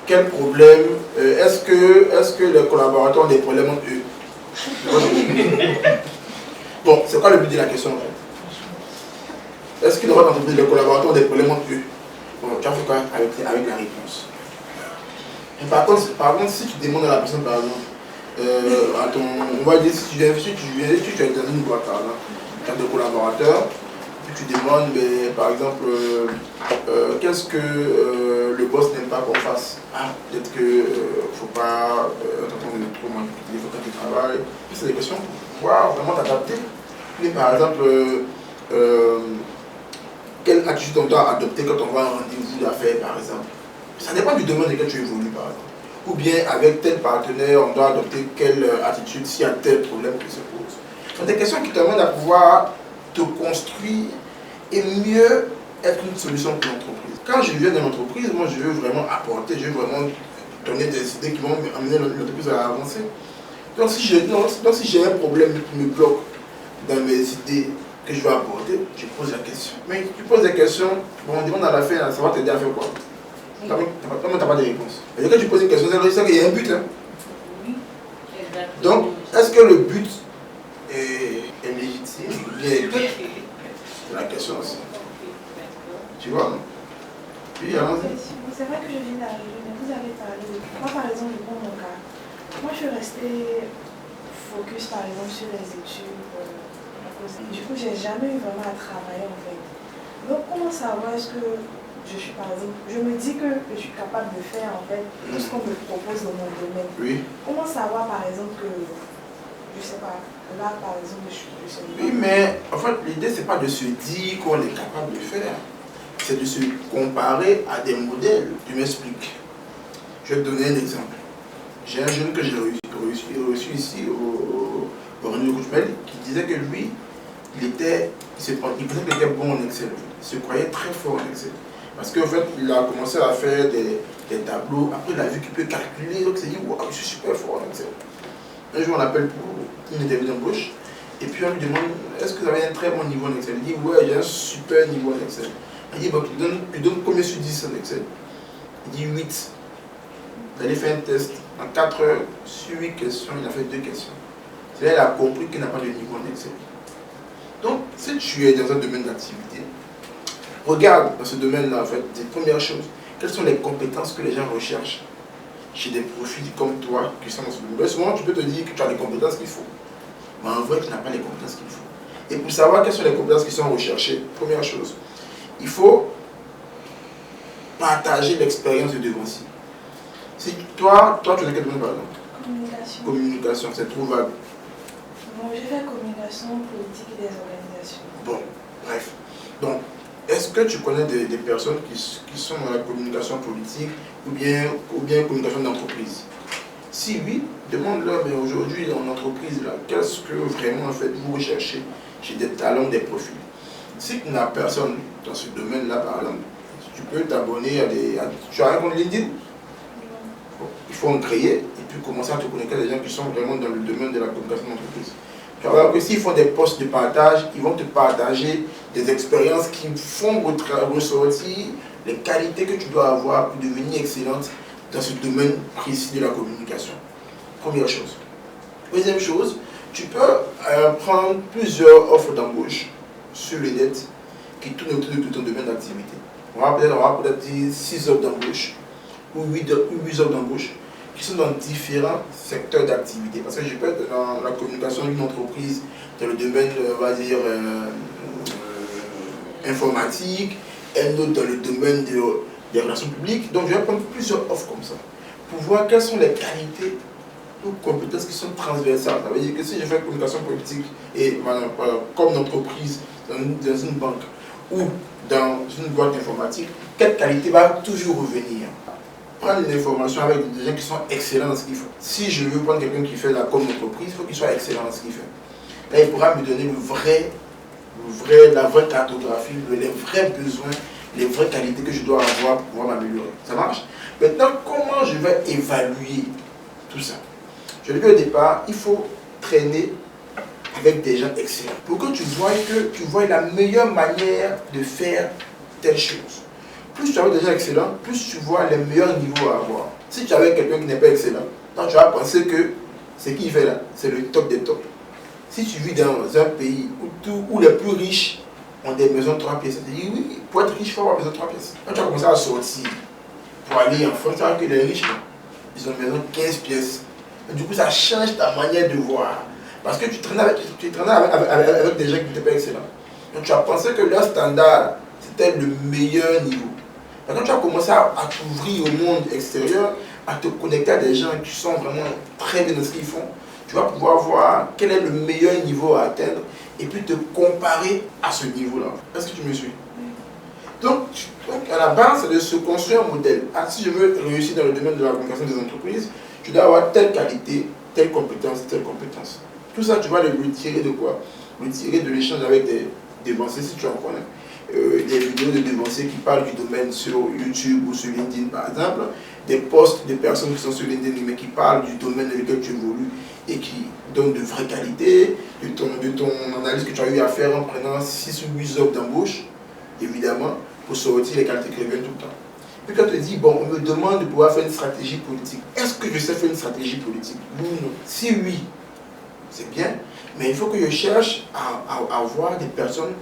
quel problème, est-ce que les collaborateurs ont des problèmes entre eux? Bon, c'est quoi le but de la question en fait? Est-ce que dans votre entreprise, les collaborateurs ont des problèmes entre eux? Bon, tu as fait quoi avec la réponse? Et par contre, si tu demandes à la personne, par exemple, on va dire, si tu es dans une boîte, par exemple, tu as des collaborateurs, puis tu demandes, mais, par exemple, qu'est-ce que le boss n'aime pas qu'on fasse? Ah, peut-être qu'il ne faut pas t'entendre trop manipuler, il faut que tu travailles. C'est des questions pour pouvoir vraiment t'adapter. Mais par exemple, quelle attitude on doit adopter quand on va à un rendez-vous d'affaires, par exemple? Ça dépend du domaine dans lequel tu évolues, par exemple. Ou bien avec tel partenaire, on doit adopter quelle attitude s'il y a tel problème qui se pose. Ce sont des questions qui t'amènent à pouvoir te construire et mieux être une solution pour l'entreprise. Quand je viens dans l'entreprise, moi je veux vraiment apporter, je veux vraiment donner des idées qui vont amener l'entreprise à avancer. Donc si j'ai un problème qui me bloque dans mes idées que je veux apporter, je pose la question. Mais tu poses des questions, bon, on demande à la fin, ça va t'aider à faire quoi? Tu n'as pas de réponse. Mais quand tu poses une question, c'est qu'il y a un but. Hein? Oui, exactement. Donc, est-ce que le but est légitime ou bien c'est la question aussi. Tu vois, non? Puis, allons-y. C'est vrai que je viens d'arriver, mais vous avez parlé de... Moi, par exemple, je prends mon cas. Moi, je suis restée focus, par exemple, sur les études. Du coup, j'ai jamais eu vraiment à travailler, en fait. Donc, comment savoir est-ce que je suis, par exemple... Je me dis que je suis capable de faire, en fait, tout ce qu'on me propose dans mon domaine. Oui. Comment savoir, par exemple, que... Je sais pas, là, par exemple, je sais pas. Oui, mais en fait, l'idée, c'est pas de se dire qu'on est capable de faire. C'est de se comparer à des modèles. Tu m'expliques. Je vais te donner un exemple. J'ai un jeune que j'ai reçu ici au rendez-vous de Coachmel qui disait que lui, il pensait qu'il était bon en Excel. Il se croyait très fort en Excel. Parce qu'en fait, il a commencé à faire des tableaux. Après, il a vu qu'il peut calculer. Donc, il s'est dit, waouh, je suis super fort en Excel. Un jour, on l'appelle pour une interview d'embauche. Et puis, on lui demande, est-ce que vous avez un très bon niveau en Excel? Il dit, ouais, j'ai un super niveau en Excel. Il dit, bon, tu donnes combien sur 10 en Excel? Il dit 8. Il allait faire un test. En 4 heures, sur 8 questions, il a fait 2 questions. C'est là qu'il a compris qu'il n'a pas de niveau en Excel. Donc, si tu es dans un domaine d'activité, regarde dans ce domaine-là, en fait, des premières choses. Quelles sont les compétences que les gens recherchent chez des profils comme toi qui sont dans ce domaine? Souvent, tu peux te dire que tu as les compétences qu'il faut. Mais en vrai, tu n'as pas les compétences qu'il faut. Et pour savoir quelles sont les compétences qui sont recherchées, première chose, il faut partager l'expérience de devancier. Si toi, tu as quel domaine par exemple? Communication. Communication, c'est trop vague. Bon, j'ai fait communication politique et des organisations. Bon, bref. Donc, est-ce que tu connais des personnes qui sont dans la communication politique ou bien communication d'entreprise? Si oui, demande-leur, mais aujourd'hui, dans l'entreprise, qu'est-ce que vraiment en fait, vous recherchez chez des talents, des profils? Si tu n'as personne dans ce domaine-là, par exemple, tu peux t'abonner à des... Tu as un compte LinkedIn? Bon, il faut en créer et puis commencer à te connecter à des gens qui sont vraiment dans le domaine de la communication d'entreprise. Tu vas voir que s'ils font des posts de partage, ils vont te partager des expériences qui font ressortir les qualités que tu dois avoir pour devenir excellente dans ce domaine précis de la communication. Première chose. Deuxième chose, tu peux prendre plusieurs offres d'embauche sur le net qui tournent autour de ton domaine d'activité. On va peut-être dire 6 offres d'embauche ou 8 offres d'embauche qui sont dans différents secteurs d'activité. Parce que je peux être dans la communication d'une entreprise, dans le domaine, on va dire, informatique, un autre dans le domaine des relations publiques. Donc je vais prendre plusieurs offres comme ça pour voir quelles sont les qualités ou compétences qui sont transversales. Ça veut dire que si je fais communication politique et comme entreprise dans une banque ou dans une boîte informatique, quelle qualité va toujours revenir? Prendre une information avec des gens qui sont excellents dans ce qu'ils font. Si je veux prendre quelqu'un qui fait la com entreprise, il faut qu'il soit excellent dans ce qu'il fait. Là, il pourra me donner la vraie cartographie, les vrais besoins, les vraies qualités que je dois avoir pour pouvoir m'améliorer. Ça marche? Maintenant, comment je vais évaluer tout ça? Je l'ai dit au départ, il faut traîner avec des gens excellents pour que tu vois la meilleure manière de faire telle chose. Plus tu as des gens excellents, plus tu vois les meilleurs niveaux à avoir. Si tu avais quelqu'un qui n'est pas excellent, donc tu vas penser que ce qu'il fait là, c'est le top des tops. Si tu vis dans un pays où les plus riches ont des maisons 3 pièces, tu dis oui, pour être riche, il faut avoir une maison 3 pièces. Quand tu vas commencer à sortir pour aller en France, tu vas voir que les riches, ils ont une maison 15 pièces. Et du coup, ça change ta manière de voir. Parce que tu traînais avec des gens qui n'étaient pas excellents. Donc tu as pensé que leur standard, c'était le meilleur niveau. Quand tu as commencé à t'ouvrir au monde extérieur, à te connecter à des gens qui sont vraiment très bien dans ce qu'ils font, tu vas pouvoir voir quel est le meilleur niveau à atteindre et puis te comparer à ce niveau-là. Est-ce que tu me suis? Donc, à la base, c'est de se construire un modèle. Ah, si je veux réussir dans le domaine de la communication des entreprises, je dois avoir telle qualité, telle compétence, telle compétence. Tout ça, tu vas le tirer de quoi? Le tirer de l'échange avec des dévanciers, si tu en connais. Des vidéos de dévanciers qui parlent du domaine sur YouTube ou sur LinkedIn par exemple, des posts de personnes qui sont sur LinkedIn mais qui parlent du domaine dans lequel tu évolues et qui donnent de vraies qualités, de ton analyse que tu as eu à faire en prenant 6 ou 8 offres d'embauche, évidemment, pour sortir les qualités qui reviennent tout le temps. Puis quand tu te dis, bon, on me demande de pouvoir faire une stratégie politique, est-ce que je sais faire une stratégie politique? Oui ou non? Si oui, c'est bien, mais il faut que je cherche à avoir des personnes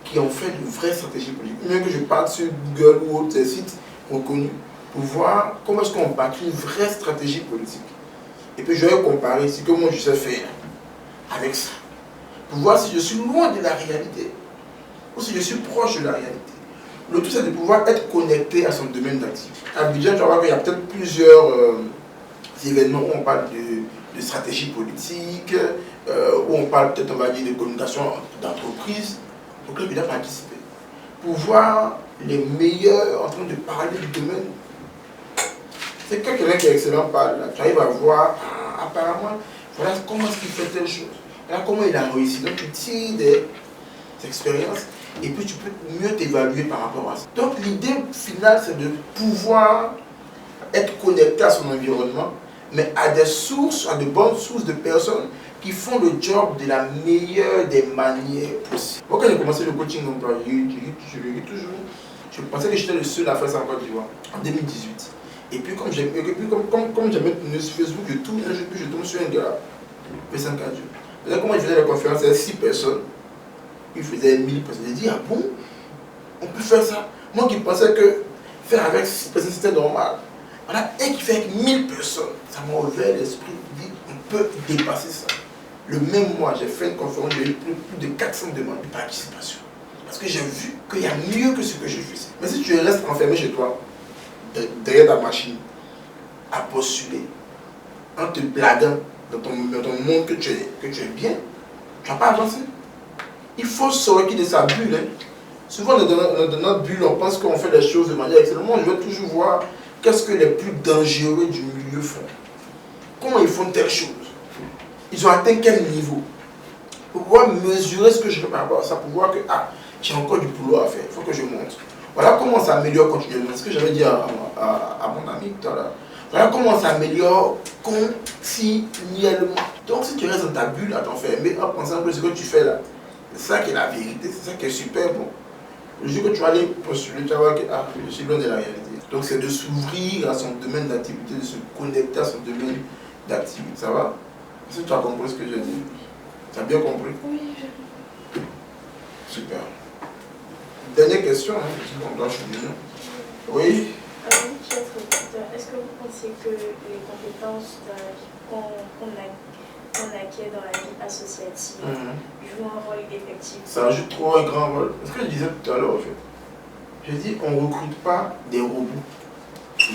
qui ont fait de vraies stratégies politiques. Même que je parle sur Google ou autres sites reconnus pour voir comment est-ce qu'on bâtit une vraie stratégie politique. Et puis je vais comparer ce que moi je sais faire avec ça. Pour voir si je suis loin de la réalité ou si je suis proche de la réalité. Le tout c'est de pouvoir être connecté à son domaine d'activité. À Abidjan, tu vas voir qu'il y a peut-être plusieurs événements où on parle de stratégie politique, où on parle peut-être, on va dire, de communication d'entreprise. Donc là, il doit participer. Pour voir les meilleurs en train de parler du domaine. C'est quand quelqu'un qui est excellent parle, là, tu arrives à voir, apparemment, voilà comment est-ce qu'il fait telle chose. Là, comment il a réussi. Donc tu tires des expériences et puis tu peux mieux t'évaluer par rapport à ça. Donc l'idée finale, c'est de pouvoir être connecté à son environnement, mais à des sources, à de bonnes sources de personnes qui font le job de la meilleure des manières possibles. Moi, quand j'ai commencé le coaching employé, je le dis toujours, je pensais que j'étais le seul à faire ça en Côte d'Ivoire, en 2018. Et puis, comme j'aimais sur Facebook, je tombe sur un gars, P5 Dieu. Comment il faisait la conférence, il y avait 6 personnes, il faisait 1000 personnes. J'ai dit, ah bon, on peut faire ça? Moi qui pensais que faire avec 6 personnes c'était normal. Voilà, et qui fait avec 1000 personnes, ça m'a ouvert l'esprit, dit, on peut dépasser ça. Le même mois, j'ai fait une conférence, j'ai eu plus de 400 demandes de participation. Parce que j'ai vu qu'il y a mieux que ce que je faisais. Mais si tu restes enfermé chez toi, derrière ta machine, à postuler, en te blaguant dans ton monde que tu es bien, tu ne vas pas avancer. Il faut sortir de sa bulle. Hein. Souvent, dans notre bulle, on pense qu'on fait les choses de manière excellente. Moi, je veux toujours voir qu'est-ce que les plus dangereux du milieu font. Comment ils font telle chose. Ils ont atteint quel niveau. Pour pouvoir mesurer ce que je fais par rapport à ça, pour voir que j'ai encore du boulot à faire, il faut que je monte. Voilà comment ça s'améliore continuellement. C'est ce que j'avais dit à mon ami tout à l'heure. Voilà comment ça s'améliore continuellement. Donc si tu restes dans ta bulle à t'enfermer en pensant que ce que tu fais là, c'est ça qui est la vérité, c'est ça qui est super bon. Le jour que tu vas aller postuler, tu vas voir que je suis loin de la réalité. Donc c'est de s'ouvrir à son domaine d'activité, de se connecter à son domaine d'activité. Ça va? Est-ce que tu as compris ce que j'ai dit? Tu as bien compris? Oui, j'ai compris. Super. Dernière question, hein, on doit finir. Oui? Oui, cher auditeur, est-ce que vous pensez que les compétences qu'on acquiert dans la vie associative jouent un rôle effectif? Ça joue trop un grand rôle. C'est ce que je disais tout à l'heure, en fait. Je dis, on ne recrute pas des robots.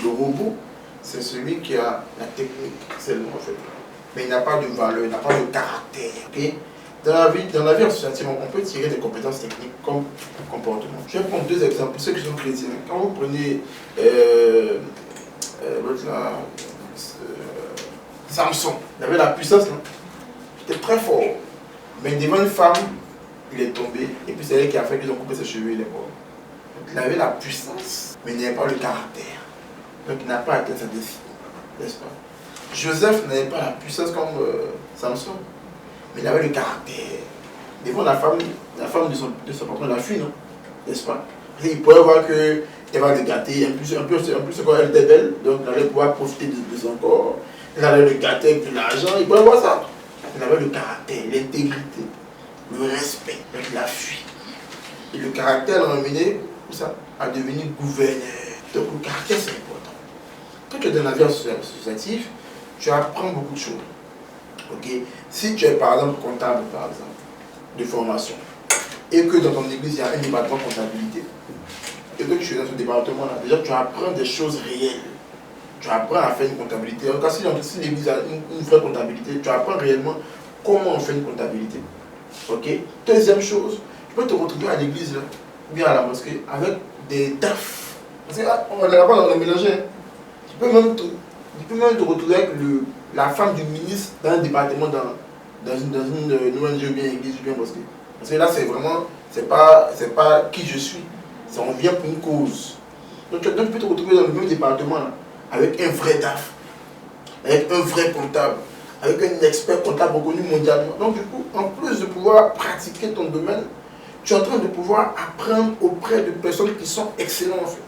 Le robot, c'est celui qui a la technique seulement, en fait. Mais il n'a pas de valeur, il n'a pas de caractère. Okay? Dans la vie associative, on peut tirer des compétences techniques comme comportement. Je vais prendre 2 exemples pour ceux qui sont chrétiens. Quand vous prenez Samson, il avait la puissance, non? Il était très fort. Mais devant une femme, il est tombé. Et puis c'est elle qui a fait qu'ils ont coupé ses cheveux et il est mort. Donc il avait la puissance, mais il n'avait pas le caractère. Donc il n'a pas atteint sa destinée, n'est-ce pas? Joseph n'avait pas la puissance comme Samson, mais il avait le caractère. Devant la femme de son patron, la fille, non? N'est-ce pas? Et il pouvait voir qu'elle va le gâter, en plus quand elle était belle, donc il allait pouvoir profiter de son corps, il allait le gâter avec de l'argent, il pouvait voir ça. Il avait le caractère, l'intégrité, le respect, donc il a fui. Et le caractère l'a emmené à devenir gouverneur. Donc le caractère c'est important. Quand tu es dans la vie associative, tu apprends beaucoup de choses. Okay? Si tu es par exemple comptable, par exemple, de formation, et que dans ton église il y a un département comptabilité, et que tu es dans ce département-là, déjà tu apprends des choses réelles. Tu apprends à faire une comptabilité. En cas si l'église a une vraie comptabilité, tu apprends réellement comment on fait une comptabilité. Okay? Deuxième chose, tu peux te retrouver à l'église, ou bien à la mosquée, avec des tafs. Parce qu'on n'a pas mélangé. Tu peux même te retrouver avec la femme du ministre dans un département, dans une ONG ou bien église ou bien mosquée. Parce que là, c'est vraiment, c'est pas qui je suis. On vient pour une cause. Donc tu peux te retrouver dans le même département là, avec un vrai DAF, avec un vrai comptable, avec un expert comptable reconnu mondialement. Donc du coup, en plus de pouvoir pratiquer ton domaine, tu es en train de pouvoir apprendre auprès de personnes qui sont excellentes en fait.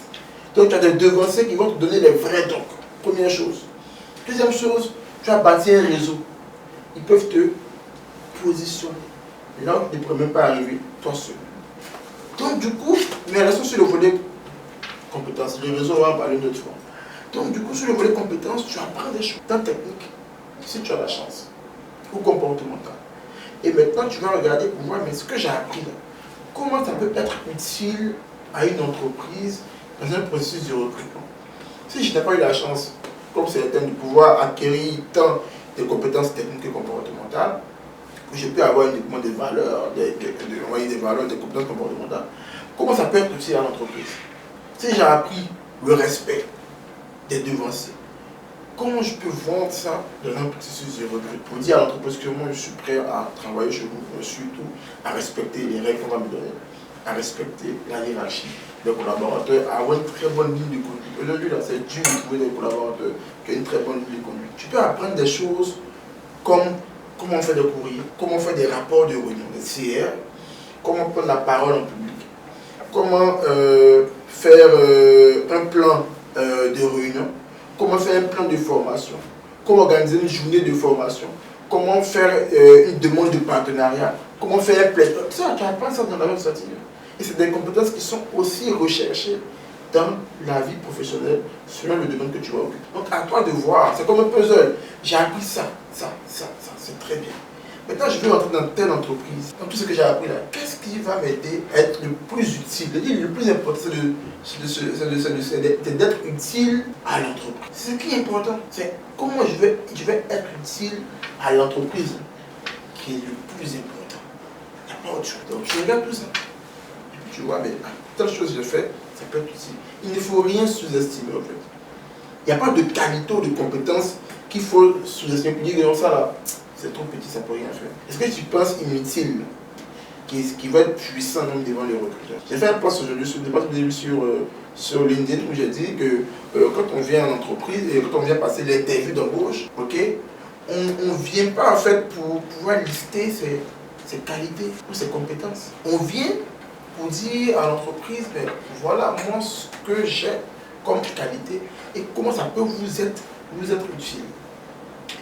Donc tu as des devanciers qui vont te donner les vrais dons. Première chose. Deuxième chose, tu as bâti un réseau. Ils peuvent te positionner. Là où tu ne pourrais même pas arriver, toi seul. Donc du coup, mais restons sur le volet compétences. Le réseau, on va en parler une autre fois. Donc du coup, sur le volet compétences, tu apprends des choses. Dans technique, si tu as la chance, ou comportemental. Et maintenant, tu vas regarder pour voir, mais ce que j'ai appris là, comment ça peut être utile à une entreprise dans un processus de recrutement. Si je n'ai pas eu la chance, comme certains, de pouvoir acquérir tant des compétences techniques et comportementales, je peux avoir uniquement des valeurs, des compétences comportementales. Comment ça peut être utile à l'entreprise? Si j'ai appris le respect des devanciers, comment je peux vendre ça dans un processus de recrutement pour dire à l'entreprise que moi je suis prêt à travailler chez vous, surtout à respecter les règles qu'on va me donner. à respecter la hiérarchie des collaborateurs, à avoir une très bonne ligne de conduite. Aujourd'hui, là, c'est dur de trouver des collaborateurs qui ont une très bonne ligne de conduite. Tu peux apprendre des choses comme comment on fait des courriers, comment on fait des rapports de réunion, des CR, comment prendre la parole en public, comment faire un plan de réunion, comment faire un plan de formation, comment organiser une journée de formation, comment faire une demande de partenariat, comment faire un plateau. Ça, tu apprends ça dans la même stratégie. Et c'est des compétences qui sont aussi recherchées dans la vie professionnelle, selon le domaine que tu vas occuper. Donc à toi de voir, c'est comme un puzzle. J'ai appris ça, c'est très bien. Maintenant, je vais entrer dans telle entreprise. Dans tout ce que j'ai appris là, qu'est-ce qui va m'aider à être le plus utile? Le plus important, c'est d'être utile à l'entreprise. C'est ce qui est important. C'est comment je vais être utile à l'entreprise qui est le plus important. Il n'y a pas autre chose. Donc, je regarde tout ça. Et puis, tu vois, mais telle chose que je fais, ça peut être utile. Il ne faut rien sous-estimer, en fait. Il n'y a pas de qualité ou de compétence qu'il faut sous-estimer. Pour dire que ça, là, c'est trop petit, ça ne peut rien faire. Est-ce que tu penses inutile, qui va être puissant même devant les recruteurs? J'ai fait un post aujourd'hui sur LinkedIn où j'ai dit que quand on vient en entreprise et quand on vient passer l'interview d'embauche, ok, on ne vient pas en fait pour pouvoir lister ses qualités ou ses compétences. On vient pour dire à l'entreprise, ben, voilà moi ce que j'ai comme qualité et comment ça peut vous être utile.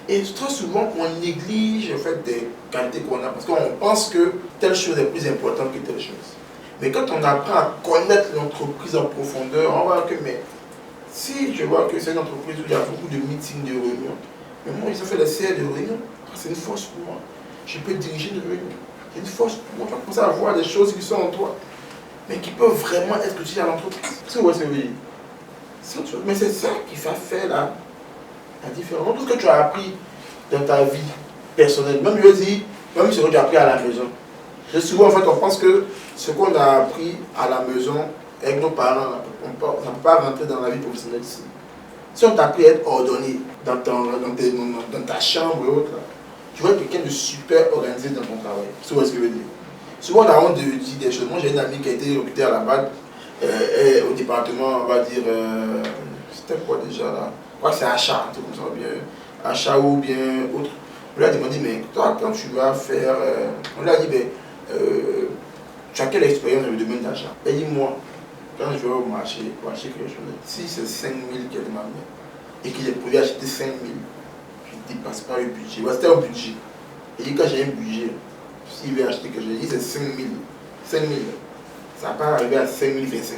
Et très souvent, on néglige en fait des qualités qu'on a parce qu'on pense que telle chose est plus importante que telle chose. Mais quand on apprend à connaître l'entreprise en profondeur, on voit que mais si je vois que c'est une entreprise où il y a beaucoup de meetings, de réunions, mais moi, ils ont fait les CR de réunion, c'est une force pour moi. Je peux diriger une réunion, c'est une force pour moi. Tu vas commencer à voir des choses qui sont en toi, mais qui peuvent vraiment être utiles à l'entreprise. C'est quoi, c'est vrai. Mais c'est ça qui va faire la différence. Tout ce que tu as appris dans ta vie personnelle, même je dis, même ce que tu as appris à la maison. Et souvent, en fait, on pense que ce qu'on a appris à la maison avec nos parents, ça ne peut pas rentrer dans la vie professionnelle ici. Si on t'a appris à être ordonné dans ta chambre et autres, tu vas être quelqu'un de super organisé dans ton travail. C'est ce que je veux dire. Souvent, on a honte de dire des choses. Moi, j'ai une amie qui a été recrutée à la BAD, au département, on va dire, c'était quoi déjà là? Je crois que c'est achat, un truc comme ça, bien, achat ou bien autre. On lui a demandé, mais toi, quand tu vas faire. On lui a dit, mais tu as quelle expérience dans le domaine d'achat? Elle dit, moi, quand je vais au marché, pour acheter quelque chose, si c'est 5 000 qu'elle m'a mis et qu'il est prévu acheter 5 000, je ne dépasse pas le budget. C'était un budget. Et dit, quand j'ai un budget, s'il veut acheter quelque chose, il dit, c'est 5 000. 5 000. Ça va pas arriver à 5 025.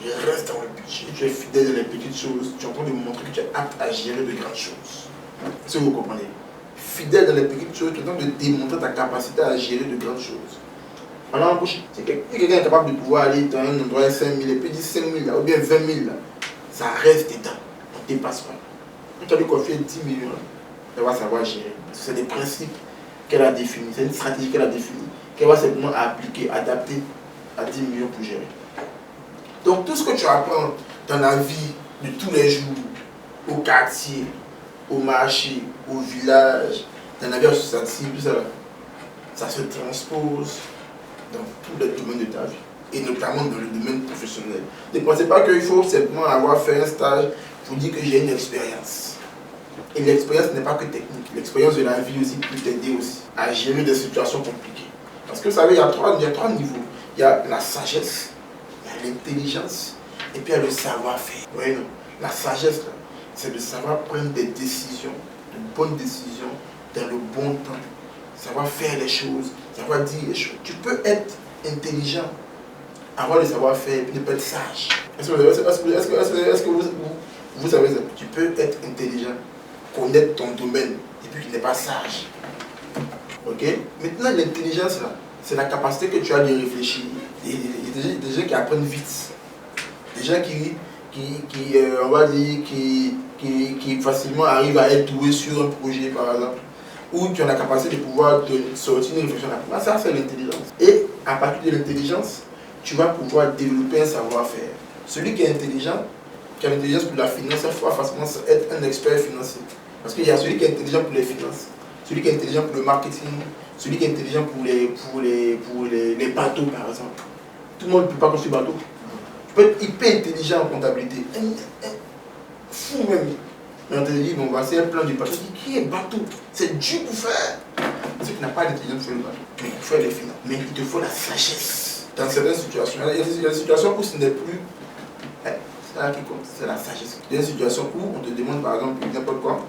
Je reste dans le budget, tu es fidèle dans les petites choses, tu es en train de montrer que tu es apte à gérer de grandes choses. Est-ce que vous comprenez? Fidèle dans les petites choses, tu es en train de démontrer ta capacité à gérer de grandes choses. Alors embauche, si quelqu'un est capable de pouvoir aller dans un endroit 5 000 et puis dire 5 000 là, ou bien 20 000 là, ça reste dedans, on ne dépasse pas. Quand tu as lui confier 10 millions, elle va savoir gérer. C'est des principes qu'elle a définis, c'est une stratégie qu'elle a définie, qu'elle va simplement appliquer, adapter à 10 millions pour gérer. Donc tout ce que tu apprends dans la vie de tous les jours, au quartier, au marché, au village, dans la vie associative, tout ça, ça se transpose dans tous les domaines de ta vie, et notamment dans le domaine professionnel. Ne pensez pas qu'il faut simplement avoir fait un stage pour dire que j'ai une expérience. Et l'expérience n'est pas que technique, l'expérience de la vie aussi peut t'aider aussi à gérer des situations compliquées. Parce que vous savez, il y a trois niveaux. Il y a la sagesse, il y a l'intelligence, et puis il y a le savoir-faire. Oui, non. La sagesse, c'est de savoir prendre des décisions, de bonnes décisions, dans le bon temps. Savoir faire les choses, savoir dire les choses. Tu peux être intelligent, avoir le savoir-faire, et puis ne pas être sage. Est-ce que vous savez ça? Tu peux être intelligent, connaître ton domaine, et puis tu n'es pas sage. Ok? Maintenant, l'intelligence, c'est la capacité que tu as de réfléchir. Il y a des gens qui apprennent vite. Des gens on va dire, qui facilement arrivent à être doués sur un projet, par exemple, ou qui ont la capacité de pouvoir sortir une réflexion rapidement. Ça, c'est l'intelligence. Et à partir de l'intelligence, tu vas pouvoir développer un savoir-faire. Celui qui est intelligent, qui a l'intelligence pour la finance, il faut facilement être un expert financier. Parce qu'il y a celui qui est intelligent pour les finances, celui qui est intelligent pour le marketing, celui qui est intelligent pour les bateaux, par exemple. Tout le monde ne peut pas construire bateau. Tu peux être hyper intelligent en comptabilité. Fou même. Mais on te dit, bon, c'est un plan du bateau. Qui est bateau? C'est dur pour faire. Ceux qui n'ont pas d'intelligence pour faire le bateau. Mais pour faire les finances. Mais il te faut la sagesse. Dans certaines situations. Il y a des situations où ce n'est plus. C'est là qui compte, c'est la sagesse. Il y a des situations où on te demande par exemple n'importe quoi.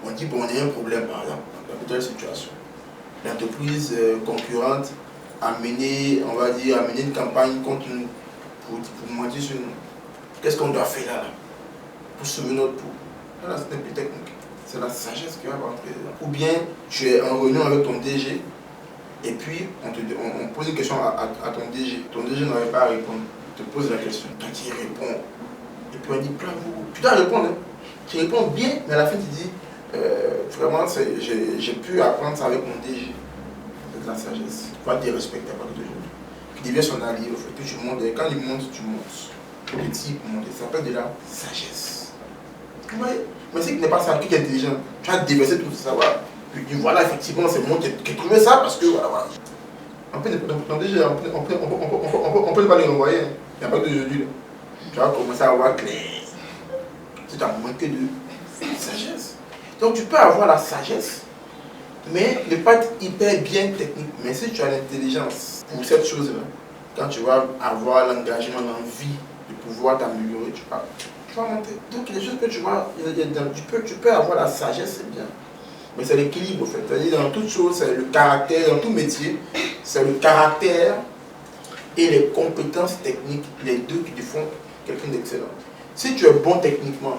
On dit, bon, on a un problème par exemple. Dans telle situation. L'entreprise concurrente a mené, on va dire, a mené une campagne contre nous pour mentir sur nous. Qu'est-ce qu'on doit faire là pour sauver notre peau? Là, c'est un peu technique. C'est la sagesse qui va rentrer. Ou bien, tu es en réunion avec ton DG et puis on pose une question à ton DG. Ton DG n'arrive pas à répondre. On te pose la question. Toi, tu y réponds. Et puis on dit, bravo. Tu dois répondre. Hein. Tu réponds bien, mais à la fin, tu dis, vraiment, j'ai pu apprendre ça avec mon DG. Avec la sagesse. Tu vas te respecter à partir d'aujourd'hui. Tu deviens son allié, au fait. Puis tu montes. Et quand il monte, tu montes. Le type monte. Ça s'appelle de la sagesse. Vous voyez? Mais c'est que n'est pas ça, qui est intelligent. Tu vas déverser tout ça. Voilà. Puis tu dis, voilà, effectivement, c'est moi qui ai trouvé ça parce que, voilà. On peut pas les renvoyer. Il n'y a pas d'aujourd'hui. Tu vas commencer à avoir clair. Tu as manqué de sagesse. Donc tu peux avoir la sagesse, mais ne pas être hyper bien technique. Mais si tu as l'intelligence pour cette chose-là, quand tu vas avoir l'engagement, l'envie de pouvoir t'améliorer, tu vas monter. Donc les choses que tu vois, tu peux avoir la sagesse, c'est bien. Mais c'est l'équilibre en fait. C'est-à-dire dans toute chose, c'est le caractère, dans tout métier, c'est le caractère et les compétences techniques, les deux qui te font quelqu'un d'excellent. Si tu es bon techniquement,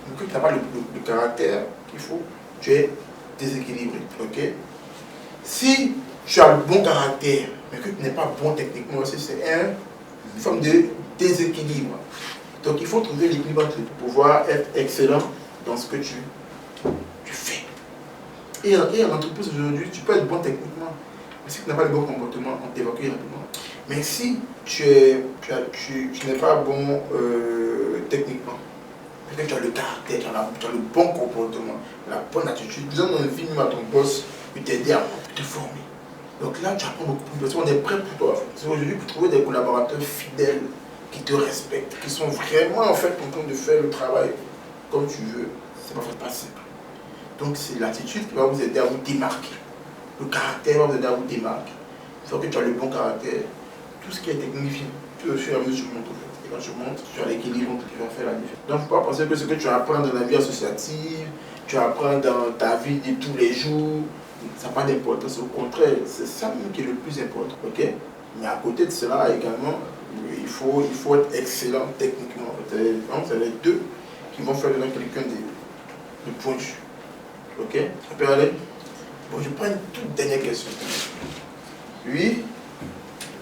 mais que tu n'as pas le caractère qu'il faut, tu es déséquilibré. Okay? Si tu as le bon caractère, mais que tu n'es pas bon techniquement aussi, c'est une forme de déséquilibre. Donc il faut trouver l'équilibre entre pour pouvoir être excellent dans ce que tu fais. Et en entreprise aujourd'hui, tu peux être bon techniquement, mais si tu n'as pas le bon comportement, on t'évacue rapidement. Mais si tu n'es pas bon techniquement, mais que tu as le caractère, tu as le bon comportement, la bonne attitude, tu donnes envie même à ton boss de t'aider à te former. Donc là, tu apprends beaucoup plus parce qu'on est prêt pour toi. C'est aujourd'hui pour trouver des collaborateurs fidèles qui te respectent, qui sont vraiment en fait en train de faire le travail comme tu veux. C'est pas simple. Donc c'est l'attitude qui va vous aider à vous démarquer. Le caractère va vous aider à vous démarquer. Il faut que tu as le bon caractère. Tout ce qui est technique, tu au fur et à mesure tu montes. Et quand tu montes, tu as l'équilibre qui va faire la différence. Donc il ne faut pas penser que ce que tu apprends dans la vie associative, tu apprends dans ta vie de tous les jours, ça n'a pas d'importance. Au contraire, c'est ça même qui est le plus important. Okay? Mais à côté de cela également, il faut être excellent techniquement. Donc c'est les deux qui vont faire de quelqu'un de pointu. Ok? Ça peut aller? Bon, je prends une toute dernière question. Oui?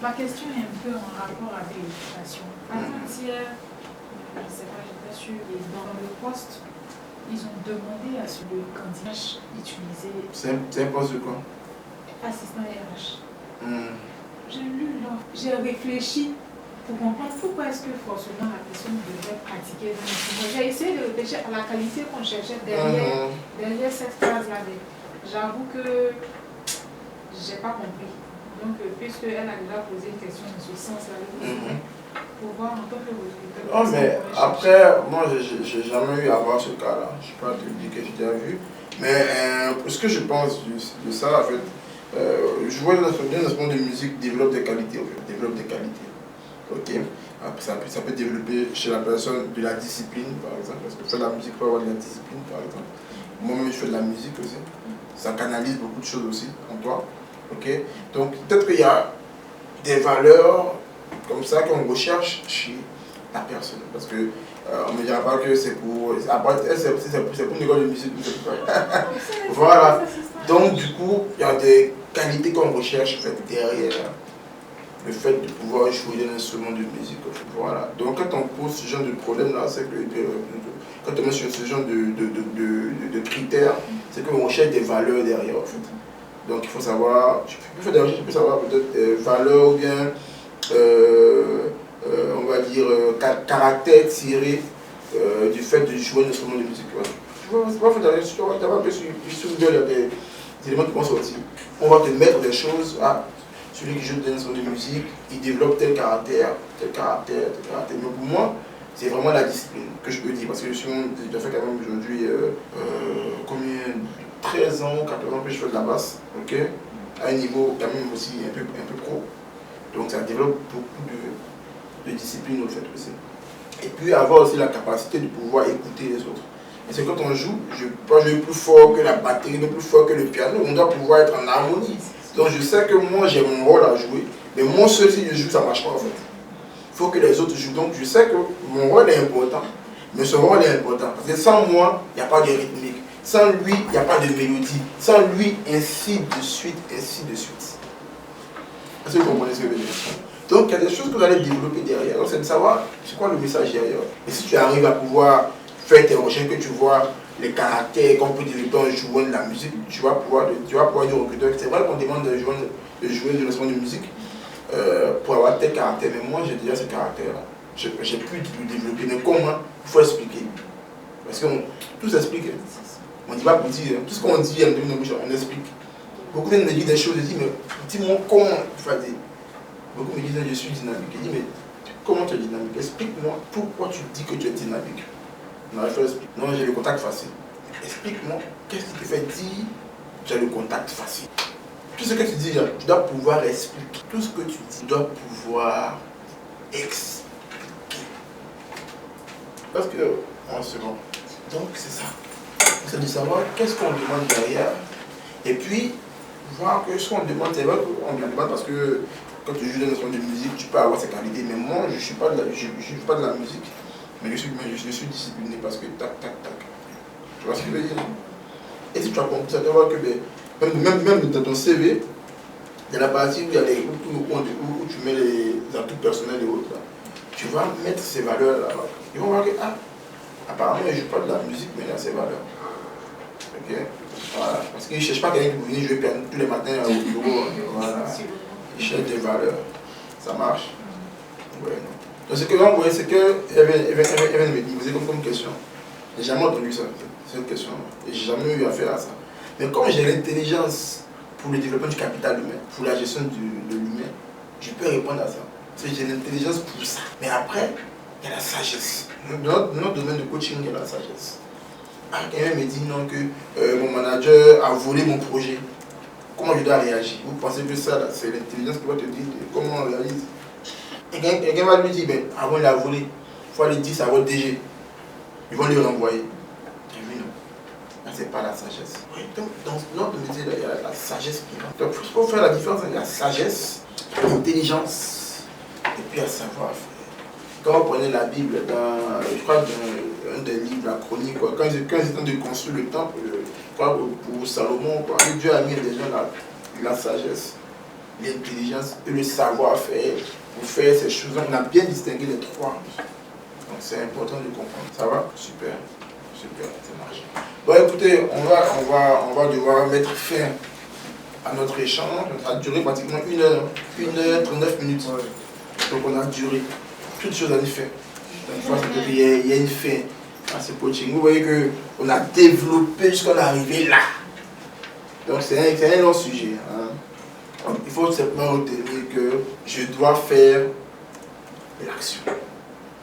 Ma question est un peu en rapport avec l'éducation. Avant-hier, je ne sais pas, j'étais sûre, et dans le poste, ils ont demandé à ce que le candidat utilisait. C'est un poste de quoi? Assistant RH. J'ai lu là, j'ai réfléchi pour comprendre pourquoi est-ce que forcément la personne devrait pratiquer dans le. J'ai essayé de réfléchir à la qualité qu'on cherchait derrière cette phrase-là. J'avoue que j'ai pas compris. Donc, puisqu'elle a déjà posé une question dans ce sens-là, pour voir un peu recruteur. Non, mais après, moi, j'ai jamais eu à voir ce cas-là. Je ne sais pas te dire que j'ai déjà vu. Mais ce que je pense de ça, en fait, je vois dans l'instrument de musique développe des qualités. En fait, développe des qualités. Ok. Après, ça peut développer chez la personne de la discipline, par exemple. Parce que faire de la musique peut avoir de la discipline, par exemple. Moi-même, je fais de la musique aussi. Ça canalise beaucoup de choses aussi en toi. Okay. Donc peut-être qu'il y a des valeurs comme ça qu'on recherche chez la personne. Parce que on ne me dira pas que c'est pour. C'est pour une école de musique. Voilà. Donc du coup, il y a des qualités qu'on recherche en fait, derrière le fait de pouvoir jouer d'un instrument de musique. Voilà. Donc quand on pose ce genre de problème là, c'est que quand on met sur ce genre de critères, c'est qu'on recherche des valeurs derrière en fait. Donc il faut savoir, tu peux savoir peut-être des valeurs ou bien, on va dire, caractère tiré du fait de jouer un instrument de musique. Tu vas faire que sur il y a des éléments qui vont sortir. On va te mettre des choses celui qui joue des instruments de musique, il développe tel caractère, tel caractère, tel caractère. Mais pour moi, c'est vraiment la discipline que je peux dire. Parce que j'ai déjà fait quand même aujourd'hui combien 13 ans, 14 ans que je fais de la basse, ok, à un niveau quand même aussi un peu pro. Donc ça développe beaucoup de discipline au fait aussi. Et puis avoir aussi la capacité de pouvoir écouter les autres. Et c'est quand on joue, je ne peux pas jouer plus fort que la batterie, plus fort que le piano, on doit pouvoir être en harmonie. Donc je sais que moi j'ai mon rôle à jouer, mais moi seul si je joue ça ne marche pas en fait. Il faut que les autres jouent. Donc je sais que mon rôle est important, mais ce rôle est important. Parce que sans moi, il n'y a pas de rythmique. Sans lui, il n'y a pas de mélodie. Sans lui, ainsi de suite, ainsi de suite. Est-ce que vous comprenez ce que je veux dire? Donc il y a des choses que vous allez développer derrière. Donc c'est de savoir c'est quoi le message derrière. Et si tu arrives à pouvoir faire tes recherches, que tu vois les caractères qu'on peut développer en jouant de la musique, tu vas pouvoir dire au recruteur que c'est vrai qu'on demande de jouer de l'instrument de musique pour avoir tel caractère. Mais moi j'ai déjà ce caractère-là. J'ai pu le développer. Mais comment? Il faut expliquer. Parce que tout s'explique. On ne dit pas pour dire. Tout ce qu'on dit, on explique. Beaucoup de gens me disent des choses, je dis, mais dis-moi comment il faut dire. Beaucoup me disent, je suis dynamique. Je dis, mais comment tu es dynamique? Explique-moi pourquoi tu dis que tu es dynamique. Non, il faut expliquer. Non, j'ai le contact facile. Explique-moi, qu'est-ce qui te fait dire que tu as le contact facile? Tout ce que tu dis là, tu dois pouvoir expliquer. Tout ce que tu dis, tu dois pouvoir expliquer. Parce que, en second. Donc, c'est ça. C'est de savoir qu'est-ce qu'on demande derrière. Et puis, voir que ce qu'on demande, c'est vrai qu'on demande parce que quand tu joues dans un instrument de musique, tu peux avoir ses qualités. Mais moi, je ne suis pas de la musique. Mais je suis discipliné parce que tac, tac, tac. Tu vois ce que je veux dire? Et si tu as compris ça, tu vas voir que même dans ton CV, il y a la partie où il y a où tu mets les atouts personnels et autres. Là. Tu vas mettre ces valeurs là-bas. Ils vont voir que, apparemment, il ne joue pas de la musique, mais il a ses valeurs. Ok? Voilà. Parce qu'ils ne cherchent pas quelqu'un qui vient jouer piano tous les matins au bureau. Voilà. Ils cherchent des valeurs. Ça marche? Ouais, non. Donc ce que l'on voit, c'est qu'elle me posait comme question. Je n'ai jamais entendu ça, cette question. Et je n'ai jamais eu affaire à ça. Mais comme j'ai l'intelligence pour le développement du capital humain, pour la gestion de l'humain, je peux répondre à ça. Parce que j'ai l'intelligence pour ça. Mais après, il y a la sagesse. Dans notre domaine de coaching, il y a la sagesse. Quelqu'un me dit non, que mon manager a volé mon projet. Comment je dois réagir? Vous pensez que ça, c'est l'intelligence qui va te dire comment on réalise? Et quelqu'un va lui dire, ben, avant il a volé, il faut aller dire ça à votre DG. Ils vont lui renvoyer. J'ai vu non. Là, c'est pas la sagesse. Oui, donc, dans notre métier, il y a la sagesse qui va. Donc, il faut faire la différence entre la sagesse, l'intelligence, et puis le savoir-faire. Quand on prenait la Bible, je crois dans un des livres, la chronique, quoi, quand ils étaient en train de construire le temple, pour Salomon, quoi, Dieu a mis des gens la sagesse, l'intelligence et le savoir-faire pour faire ces choses. On a bien distingué les trois. Donc c'est important de comprendre. Ça va? Super. Super, ça marche. Bon écoutez, on va devoir mettre fin à notre échange. Ça a duré pratiquement 1h39 minutes. Donc on a duré. Toutes choses à une fin. Donc il y a une fin à ce coaching. Vous voyez qu'on a développé jusqu'à arriver là. Donc c'est un long sujet. Hein. Donc, il faut simplement retenir que je dois faire l'action.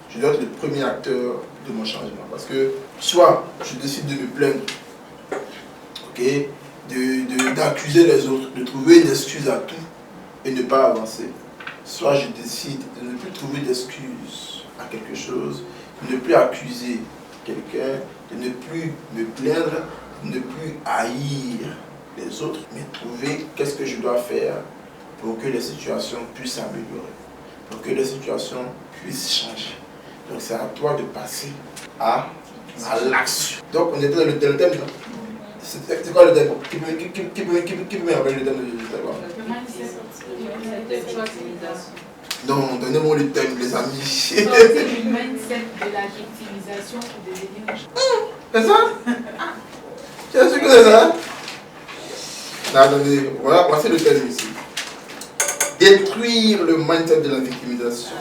Je dois être le premier acteur de mon changement. Parce que soit je décide de me plaindre, okay, d'accuser les autres, de trouver une excuse à tout et ne pas avancer. Soit je décide de ne plus trouver d'excuses à quelque chose, de ne plus accuser quelqu'un, de ne plus me plaindre, de ne plus haïr les autres, mais trouver qu'est-ce que je dois faire pour que les situations puissent s'améliorer, pour que les situations puissent changer. Donc c'est à toi de passer à l'action. Donc on était dans le thème, non? C'est quoi le thème? Qui peut me rappeler le thème de non, donnez-moi le thème, les amis. C'est le mindset de la victimisation ou de l'énergie. C'est ça? Tu as su que c'est ça? Non, attendez, voilà, voici le thème ici. Détruire le mindset de la victimisation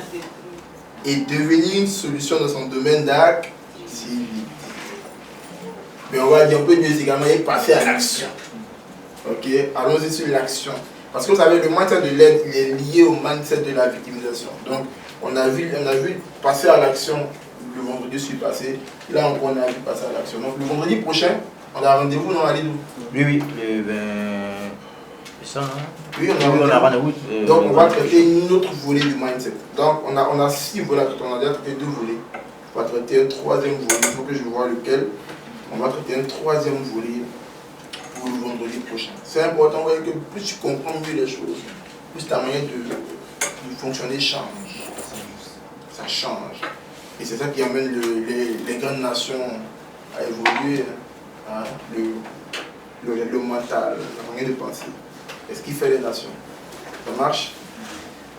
et devenir une solution dans son domaine d'activité. Mais on va dire un peu mieux également et passer à l'action. Ok, allons-y sur l'action. Parce que vous savez, le mindset de l'aide, il est lié au mindset de la victimisation. Donc, on a vu passer à l'action le vendredi suis passé. Là encore, on a vu passer à l'action. Donc, le vendredi prochain, on a rendez-vous dans Alidou. Oui, le 20. Ça, hein? Oui, on a rendez-vous. Donc, on va traiter une autre volet du mindset. Donc, on a 6 volets. On a déjà traité 2 volets. On va traiter un 3e volet. Il faut que je vois lequel. On va traiter un 3e volet pour le vendredi prochain. C'est important que plus tu comprends mieux les choses, plus ta manière de fonctionner change. Ça change. Et c'est ça qui amène les grandes nations à évoluer. Hein, le mental, la manière de penser. Et ce qui fait les nations. Ça marche?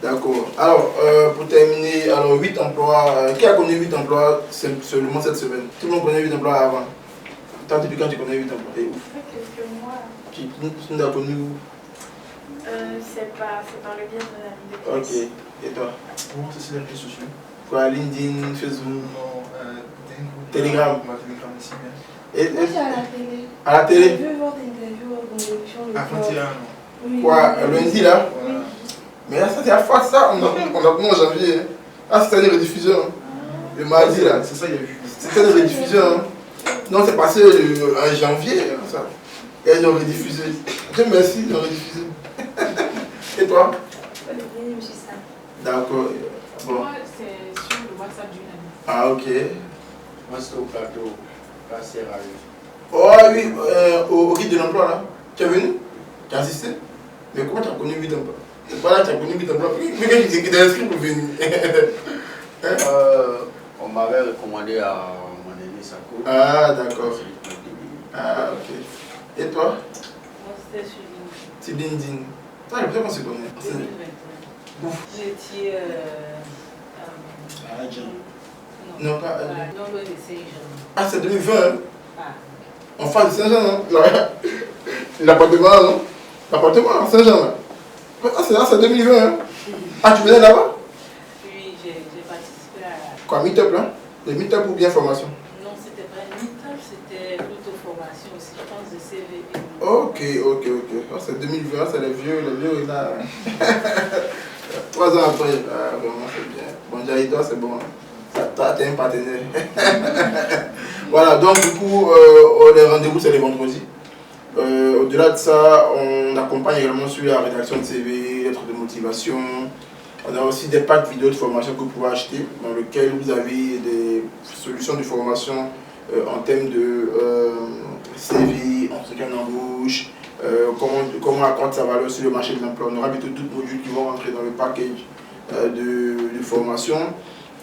D'accord. Alors, pour terminer, alors 8 emplois. Qui a connu 8 emplois seulement cette semaine? Tout le monde connaît 8 emplois avant. Toi, depuis quand tu connais 8 emplois? Ça fait quelques mois. Tu l'as connu où? C'est dans le bien de la vie de Ok. Et toi? Comment c'est sur les réseaux sociaux? Quoi, LinkedIn, Facebook? Non, Telegram. Ma Telegram ici, bien. Moi, c'est à la télé. À la télé? J'ai vu votre interview dans l'émission. Avant-hier, non. Oui. Quoi, lundi là? Oui. Mais là, ça c'est à face ça, on a en janvier. Hein. Ah, c'était une rediffusion. Hein. Le mardi là. C'est ça, il y a vu. C'était une rediffusion. Hein. Non, c'est passé en janvier, hein, ça. Et ils ont rediffusé. Dieu merci, ils ont rediffusé. Et toi? D'accord. Bon. Moi, c'est sur le WhatsApp d'une amie. Ah, ok. Moi, c'était au plateau. Là, c'est arrivé. Oh oui, au guide de l'emploi là. Tu es venu? Tu as assisté? Mais comment tu as connu 8 emplois? C'est pas là que tu as connu 8 emplois. Mais quand tu t'es inscrit pour venir. Hein? On m'avait recommandé à mon ami Sako. Ah, d'accord. Ah, ok. Et toi? Moi, c'était sur LinkedIn. C'est LinkedIn. Ah, le qu'on se connaît. 2021. Ouf. Vous étiez. Ah, John. Non, pas. Non, loin de Saint-Jean. Ah, c'est 2020, hein? Ah, En face de Saint-Jean, non? L'appartement, non? L'appartement à Saint-Jean, là. Ah, c'est 2020, hein? Ah, tu venais là-bas? oui, j'ai participé à. Quoi, meet-up, là? Le meet-up ou bien formation? Non, c'était pas une meet-up, c'était plutôt formation aussi, je pense, de CVP. Ok. Oh, c'est 2020, c'est les vieux, là. 3 ans après, ah, vraiment, c'est bien. Bon, Jaïda, c'est bon. Toi, t'es un partenaire. Voilà, donc du coup, les rendez-vous, c'est les vendredis. Au-delà de ça, on accompagne également sur la rédaction de CV, lettres de motivation. On a aussi des packs vidéo de formation que vous pouvez acheter, dans lesquels vous avez des solutions de formation en termes de CV, entretien d'embauche, comment accroître sa valeur sur le marché de l'emploi. On aura bientôt d'autres modules qui vont rentrer dans le package de formation.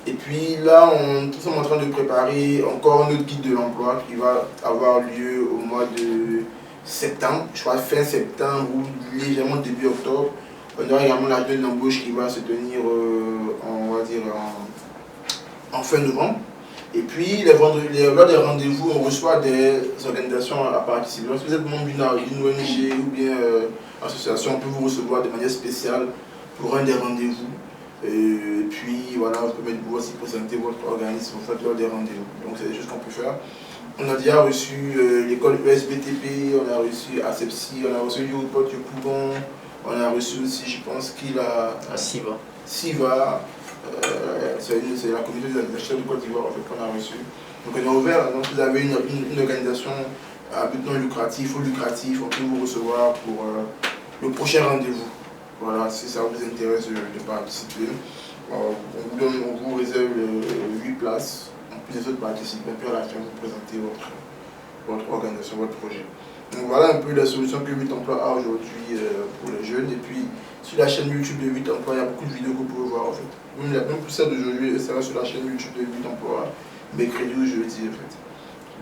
Et puis là, nous sommes en train de préparer encore un autre guide de l'emploi qui va avoir lieu au mois de septembre, je crois fin septembre ou légèrement début octobre. On aura également la journée d'embauche qui va se tenir, on va dire, en fin novembre. Et puis, lors des rendez-vous, on reçoit des organisations à participer. Si vous êtes membre d'une ONG ou bien association, on peut vous recevoir de manière spéciale pour un des rendez-vous. Et puis, voilà, vous pouvez vous aussi présenter votre organisme, vous faites lors des rendez-vous. Donc, c'est des choses qu'on peut faire. On a déjà reçu l'école ESBTP, on a reçu ASEPSI, on a reçu Youroport Yokoubon, on a reçu aussi, je pense qu'il a... Siva. Siva, c'est la communauté des acheteurs de Côte d'Ivoire en fait, qu'on a reçu. Donc on est ouvert, donc vous avez une organisation à but non lucratif ou lucratif, on peut vous recevoir pour le prochain rendez-vous. Voilà, si ça vous intéresse de participer, on vous réserve 8 places. En plus des autres participants, puis à la fin vous présentez votre organisation, votre projet. Donc voilà un peu la solution que 8 emplois a aujourd'hui pour les jeunes. Et puis sur la chaîne YouTube de 8 emplois, il y a beaucoup de vidéos que vous pouvez voir en fait. Même plus celle d'aujourd'hui, ça va sur la chaîne YouTube de 8 emplois, mercredi ou jeudi en fait.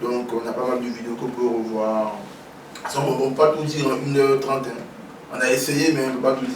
Donc on a pas mal de vidéos que vous pouvez revoir. On ne peut pas tout dire en 1h30. On a essayé mais on ne peut pas tout dire.